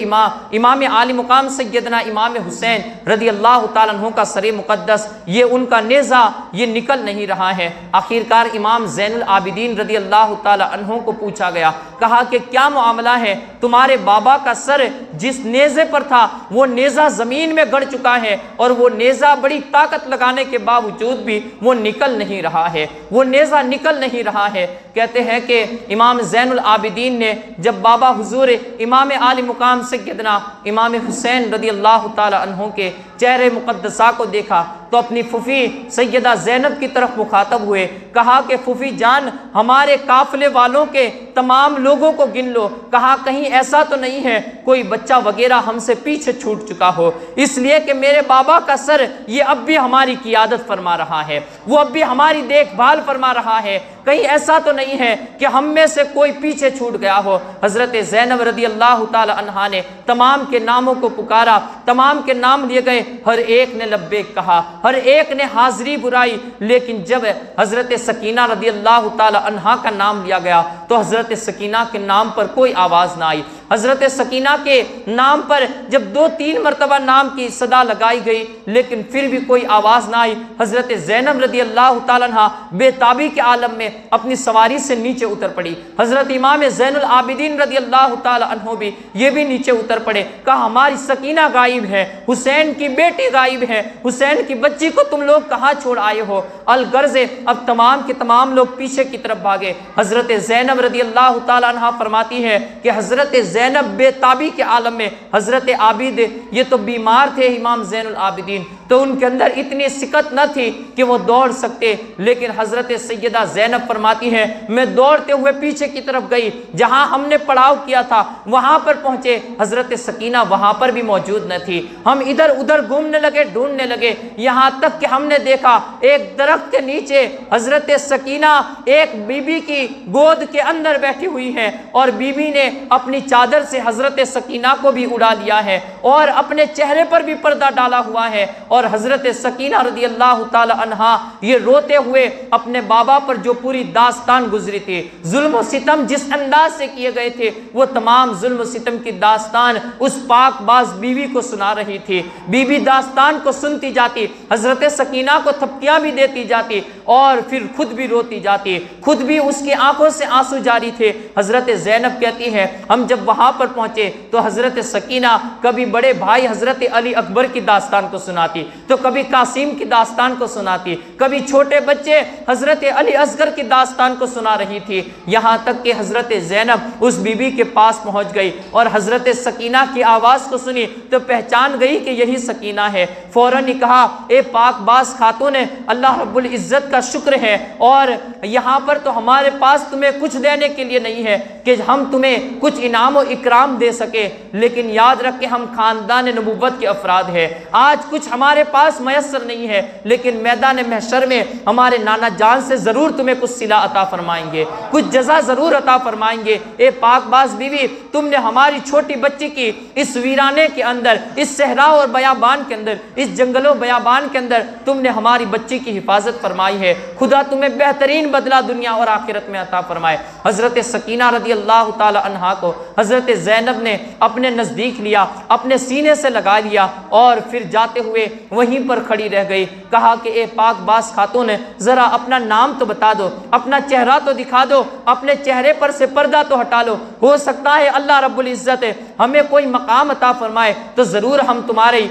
امام عالی مقام سیدنا امام حسین رضی اللہ تعالیٰ عنہ کا سر مقدس یہ ان کا نیزہ یہ نکل نہیں رہا ہے۔ آخرکار امام زین العابدین رضی اللہ تعالیٰ عنہ کو پوچھا گیا، کہا کہ کیا معاملہ ہے؟ تمہارے بابا کا سر جس نیزے پر تھا وہ نیزہ زمین میں گڑ چکا ہے اور وہ نیزہ بڑی طاقت لگانے کے باوجود بھی وہ نکل نہیں رہا ہے، وہ نیزہ نکل نہیں رہا ہے۔ کہتے ہیں کہ امام زین العابدین نے جب بابا حضور امام عالی مقام سیدنا امام حسین رضی اللہ تعالی عنہ کے چہرے مقدسہ کو دیکھا تو اپنی پھوپھی سیدہ زینب کی طرف مخاطب ہوئے، کہا کہ پھوپھی جان ہمارے قافلے والوں کے تمام لوگوں کو گن لو، کہا کہیں ایسا تو نہیں ہے کوئی بچہ وغیرہ ہم سے پیچھے چھوٹ چکا ہو، اس لیے کہ میرے بابا کا سر یہ اب بھی ہماری قیادت فرما رہا ہے، وہ اب بھی ہماری دیکھ بھال فرما رہا ہے، کہیں ایسا تو نہیں ہے کہ ہم میں سے کوئی پیچھے چھوٹ گیا ہو۔ حضرت زینب رضی اللہ تعالی عنہا نے تمام کے ناموں کو پکارا، تمام کے نام لیے گئے، ہر ایک نے لبیک کہا، ہر ایک نے حاضری برائی، لیکن جب حضرت سکینہ رضی اللہ تعالی عنہا کا نام لیا گیا تو حضرت سکینہ کے نام پر کوئی آواز نہ آئی۔ حضرت سکینہ کے نام پر جب 2-3 مرتبہ نام کی صدا لگائی گئی لیکن پھر بھی کوئی آواز نہ آئی۔ حضرت زینب رضی اللہ تعالیٰ عنہ بے تابی کے عالم میں اپنی سواری سے نیچے اتر پڑی۔ حضرت امام زین العابدین رضی اللہ تعالیٰ عنہ بھی یہ بھی نیچے اتر پڑے، کہا ہماری سکینہ غائب ہے، حسین کی بیٹی غائب ہے، حسین کی بچی کو تم لوگ کہاں چھوڑ آئے ہو؟ الغرض اب تمام کے تمام لوگ پیچھے کی طرف بھاگے۔ حضرت زینب رضی اللہ تعالیٰ عنہ فرماتی ہے کہ حضرت زینب بے تابی کے عالم میں، حضرت عابد یہ تو بیمار تھے امام زین العابدین، تو ان کے اندر اتنی سکت نہ تھی کہ وہ دوڑ سکتے، لیکن حضرت سیدہ زینب فرماتی ہے میں دوڑتے ہوئے پیچھے کی طرف گئی، جہاں ہم نے پڑاؤ کیا تھا وہاں پر پہنچے، حضرت سکینہ وہاں پر بھی موجود نہ تھی۔ ہم ادھر ادھر گھومنے لگے، ڈھونڈنے لگے، یہاں تک کہ ہم نے دیکھا ایک درخت کے نیچے حضرت سکینہ ایک بی بی کی گود کے اندر بیٹھی ہوئی ہے، اور بی بی نے اپنی چادر سے حضرت سکینہ کو بھی اڑا لیا ہے اور اپنے چہرے پر بھی پردہ ڈالا ہوا ہے، اور حضرت سکینہ رضی اللہ تعالی عنہا یہ روتے ہوئے اپنے بابا پر جو پوری داستان گزری تھی، ظلم و ستم جس انداز سے کیے گئے تھے، وہ تمام ظلم و ستم کی داستان اس پاک باز بیوی کو سنا رہی تھی۔ بیوی داستان کو سنتی جاتی، حضرت سکینہ کو تھپکیاں بھی دیتی جاتی اور پھر خود بھی روتی جاتی، خود بھی اس کی آنکھوں سے آنسو جاری تھے۔ حضرت زینب کہتی ہے ہم جب وہاں پر پہنچے تو حضرت سکینہ کبھی بڑے بھائی حضرت علی اکبر کی داستان کو سناتی، تو کبھی قاسم کی داستان کو سناتی، کبھی چھوٹے بچے حضرت علی اصغر کی داستان کو سنا رہی تھی، یہاں تک کہ حضرت زینب اس بی بی کے پاس پہنچ گئی اور حضرت سکینہ کی آواز کو سنی تو پہچان گئی کہ یہی سکینہ ہے۔ فوراً ہی کہا اے پاک باز خاتون، اللہ رب العزت کا شکر ہے، اور یہاں پر تو ہمارے پاس تمہیں کچھ دینے کے لیے نہیں ہے کہ ہم تمہیں کچھ انعام و اکرام دے سکے، لیکن یاد رکھ کہ ہم خاندان نبوت کے افراد ہیں، آج کچھ ہمارے پاس میسر نہیں ہے، لیکن میدان محشر میں ہمارے نانا جان سے ضرور تمہیں کچھ صلہ عطا فرمائیں گے، کچھ جزا ضرور عطا فرمائیں گے۔ اے پاک باز بیوی، تم نے ہماری چھوٹی بچی کی اس ویرانے کے اندر، اس صحرا اور بیابان کے اندر، اس جنگل و بیابان کے اندر تم نے ہماری بچی کی حفاظت فرمائی ہے، خدا تمہیں بہترین بدلہ دنیا اور آخرت میں عطا فرمائے۔ حضرت سکینہ رضی اللہ تعالی عنہا کو حضرت زینب نے اپنے نزدیک لیا، اپنے سینے سے لگا لیا اور پھر جاتے ہوئے وہیں پر کھڑی رہ گئی، کہا کہ اے پاک باز خاتون، ذرا اپنا نام تو بتا دو، اپنا چہرہ تو دکھا دو، اپنے چہرے پر سے پردہ تو ہٹا لو، ہو سکتا ہے اللہ رب العزت ہمیں کوئی مقام عطا فرمائے تو ضرور ہم تمہاری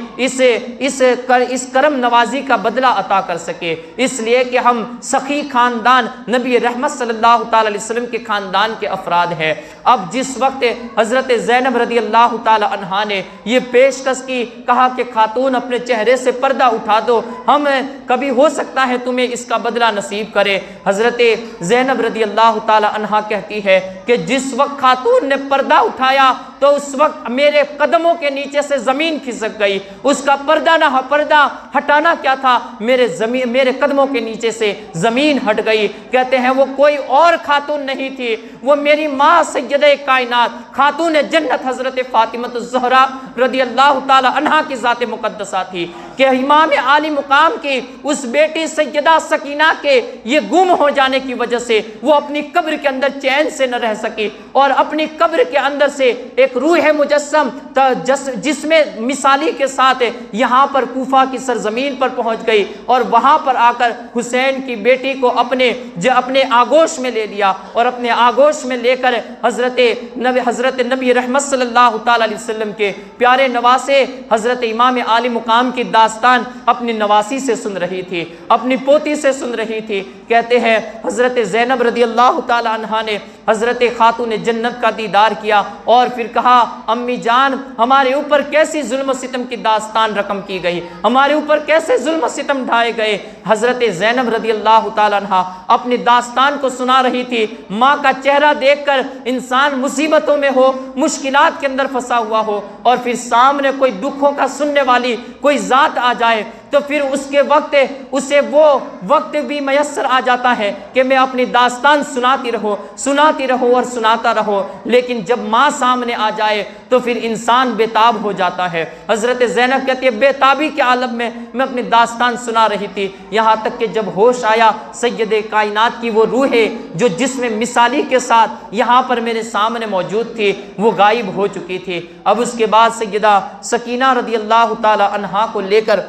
اس کرم نوازی کا بدلہ عطا کر سکے، اس لیے کہ ہم سخی خاندان نبی رحمت صلی اللہ تعالی علیہ وسلم کے خاندان کے افراد ہیں۔ اب جس وقت حضرت زینب رضی اللہ تعالی عنہا نے یہ پیشکش کی، کہا کہ خاتون اپنے چہرے سے پردہ اٹھا دو، ہم کبھی ہو سکتا ہے تمہیں اس کا بدلہ نصیب کرے۔ حضرت زینب رضی اللہ تعالی عنہا کہتی ہے کہ جس وقت خاتون نے پردہ اٹھایا تو اس وقت میرے قدموں کے نیچے سے زمین کھسک گئی، اس کا پردہ ہٹانا کیا تھا، میرے قدموں کے نیچے سے زمین ہٹ گئی۔ کہتے ہیں وہ کوئی اور خاتون نہیں تھی، وہ میری ماں سیدہ کائنات خاتون جنت حضرت فاطمہ الزہرا رضی اللہ تعالی عنہا کی ذات مقدسہ تھی۔ کہ امام عالی مقام کی اس بیٹی سیدہ سکینہ کے یہ گم ہو جانے کی وجہ سے وہ اپنی قبر کے اندر چین سے نہ رہ سکی، اور اپنی قبر کے اندر سے ایک روح مجسم جس میں مثالی کے ساتھ یہاں پر کوفہ کی سرزمین پر پہنچ گئی، اور وہاں پر آ کر حسین کی بیٹی کو اپنے آغوش میں لے لیا، اور اپنے آغوش میں لے کر حضرت نبی رحمت صلی اللہ تعالی علیہ وسلم کے پیارے نواسے حضرت امام عالی مقام کی داستان اپنی نواسی سے سن رہی تھی، اپنی پوتی سے سن رہی تھی۔ کہتے ہیں حضرت زینب رضی اللہ تعالی عنہا نے حضرت خاتون جنت کا دیدار کیا اور پھر کہا امی جان ہمارے اوپر کیسی ظلم و ستم کی داستان رقم کی گئی، ہمارے اوپر کیسے ظلم و ستم ڈھائے گئے۔ حضرت زینب رضی اللہ تعالی عنہا اپنی داستان کو سنا رہی تھی۔ ماں کا چہرہ دیکھ کر انسان مصیبتوں میں ہو، مشکلات کے اندر پھنسا ہوا ہو، اور پھر سامنے کوئی دکھوں کا سننے والی کوئی ذات آ جائے تو پھر اس کے وقت اسے وہ وقت بھی میسر آ جاتا ہے کہ میں اپنی داستان سناتی رہو اور سناتا رہو، لیکن جب ماں سامنے آ جائے تو پھر انسان بے تاب ہو جاتا ہے۔ حضرت زینب کہتی ہے بے تابی کے عالم میں اپنی داستان سنا رہی تھی، یہاں تک کہ جب ہوش آیا سید کائنات کی وہ روح جو جسم مثالی کے ساتھ یہاں پر میرے سامنے موجود تھی وہ غائب ہو چکی تھی۔ اب اس کے بعد سیدہ سکینہ رضی اللہ تعالی عنہا کو لے کر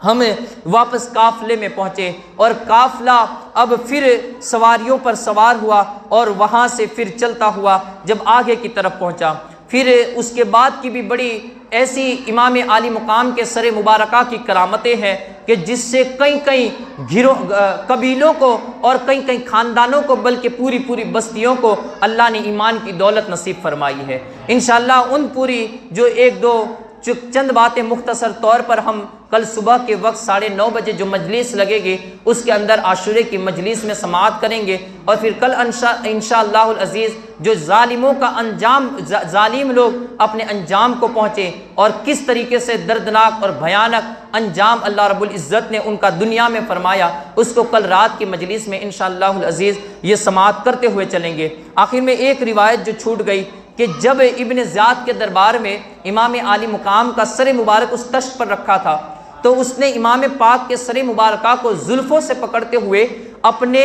ہم واپس قافلے میں پہنچے، اور قافلہ اب پھر سواریوں پر سوار ہوا اور وہاں سے پھر چلتا ہوا جب آگے کی طرف پہنچا۔ پھر اس کے بعد کی بھی بڑی ایسی امام عالی مقام کے سر مبارکہ کی کرامتیں ہیں کہ جس سے کئی قبیلوں کو اور کئی خاندانوں کو بلکہ پوری بستیوں کو اللہ نے ایمان کی دولت نصیب فرمائی ہے۔ انشاءاللہ ان پوری جو ایک دو چند باتیں مختصر طور پر ہم کل صبح کے وقت 9:30 بجے جو مجلس لگے گی اس کے اندر عاشورے کی مجلس میں سماعت کریں گے، اور پھر کل انشاءاللہ العزیز جو ظالموں کا انجام، ظالم لوگ اپنے انجام کو پہنچے اور کس طریقے سے دردناک اور بھیانک انجام اللہ رب العزت نے ان کا دنیا میں فرمایا، اس کو کل رات کی مجلس میں انشاءاللہ العزیز یہ سماعت کرتے ہوئے چلیں گے۔ آخر میں ایک روایت جو چھوٹ گئی کہ جب ابن زیاد کے دربار میں امام عالی مقام کا سر مبارک اس تشت پر رکھا تھا تو اس نے امام پاک کے سر مبارکہ کو زلفوں سے پکڑتے ہوئے اپنے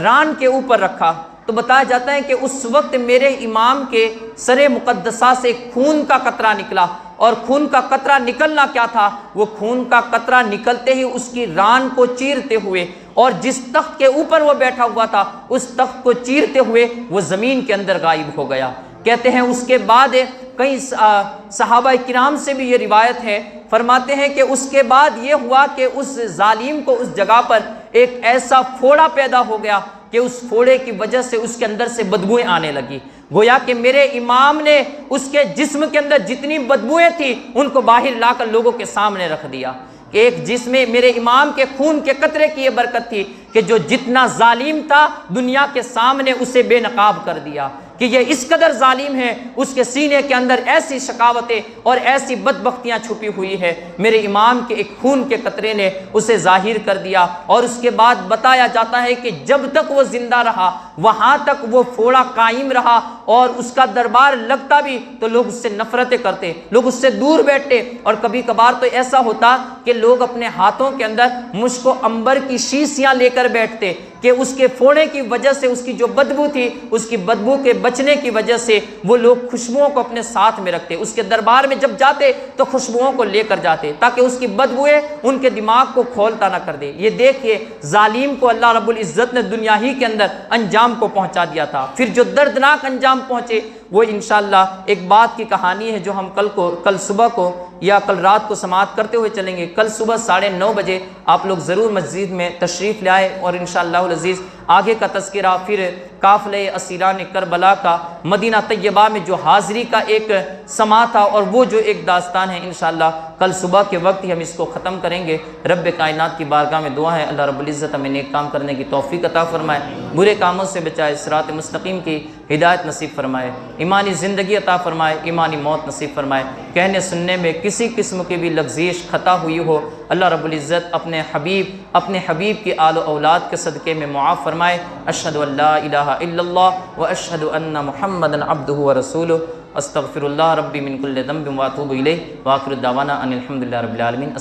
ران کے اوپر رکھا، تو بتایا جاتا ہے کہ اس وقت میرے امام کے سر مقدسہ سے خون کا قطرہ نکلا، اور خون کا قطرہ نکلنا کیا تھا، وہ خون کا قطرہ نکلتے ہی اس کی ران کو چیرتے ہوئے، اور جس تخت کے اوپر وہ بیٹھا ہوا تھا اس تخت کو چیرتے ہوئے وہ زمین کے اندر غائب ہو گیا۔ کہتے ہیں اس کے بعد کئی صحابہ کرام سے بھی یہ روایت ہے، فرماتے ہیں کہ اس کے بعد یہ ہوا کہ اس ظالم کو اس جگہ پر ایک ایسا پھوڑا پیدا ہو گیا کہ اس پھوڑے کی وجہ سے اس کے اندر سے بدبوئیں آنے لگی، گویا کہ میرے امام نے اس کے جسم کے اندر جتنی بدبوئیں تھیں ان کو باہر لا کر لوگوں کے سامنے رکھ دیا۔ ایک جس میں میرے امام کے خون کے قطرے کی یہ برکت تھی کہ جو جتنا ظالم تھا دنیا کے سامنے اسے بے نقاب کر دیا کہ یہ اس قدر ظالم ہے، اس کے سینے کے اندر ایسی شقاوتیں اور ایسی بدبختیاں چھپی ہوئی ہے، میرے امام کے ایک خون کے قطرے نے اسے ظاہر کر دیا۔ اور اس کے بعد بتایا جاتا ہے کہ جب تک وہ زندہ رہا وہاں تک وہ پھوڑا قائم رہا، اور اس کا دربار لگتا بھی تو لوگ اس سے نفرتیں کرتے، لوگ اس سے دور بیٹھتے، اور کبھی کبھار تو ایسا ہوتا کہ لوگ اپنے ہاتھوں کے اندر مشک و عنبر کی شیشیاں لے کر بیٹھتے کہ اس کے پھوڑے کی وجہ سے اس کی جو بدبو تھی اس کی بدبو کے بچنے کی وجہ سے وہ لوگ خوشبوؤں کو اپنے ساتھ میں رکھتے، اس کے دربار میں جب جاتے تو خوشبوؤں کو لے کر جاتے تاکہ اس کی بدبوئیں ان کے دماغ کو کھولتا نہ کر دے۔ یہ دیکھیے ظالم کو اللہ رب العزت نے دنیا ہی کے اندر انجام کو پہنچا دیا تھا، پھر جو دردناک انجام پہنچے وہ انشاءاللہ ایک بات کی کہانی ہے جو ہم کل صبح کو یا کل رات کو سماعت کرتے ہوئے چلیں گے۔ کل صبح 9:30 بجے آپ لوگ ضرور مسجد میں تشریف لے آئے، اور انشاءاللہ العزیز آگے کا تذکرہ پھر قافلہ اسیران کربلا کا مدینہ طیبہ میں جو حاضری کا ایک سما تھا اور وہ جو ایک داستان ہے انشاءاللہ کل صبح کے وقت ہی ہم اس کو ختم کریں گے۔ رب کائنات کی بارگاہ میں دعا ہے اللہ رب العزت ہمیں نیک کام کرنے کی توفیق عطا فرمائے، برے کاموں سے بچائے، صراط مستقیم کی ہدایت نصیب فرمائے، ایمانی زندگی عطا فرمائے، ایمانی موت نصیب فرمائے، کہنے سننے میں کسی قسم کی بھی لغزش خطا ہوئی ہو اللہ رب العزت اپنے حبیب کی آل و اولاد کے صدقے میں معاف فرمائے۔ اشہد ان لا الہ الا اللہ و اشہد ان محمدا عبدہ و رسولہ، استغفر اللہ ربی من کل ذنب و اتوب الیہ، وآخر دعوانا ان الحمد للہ رب العالمین۔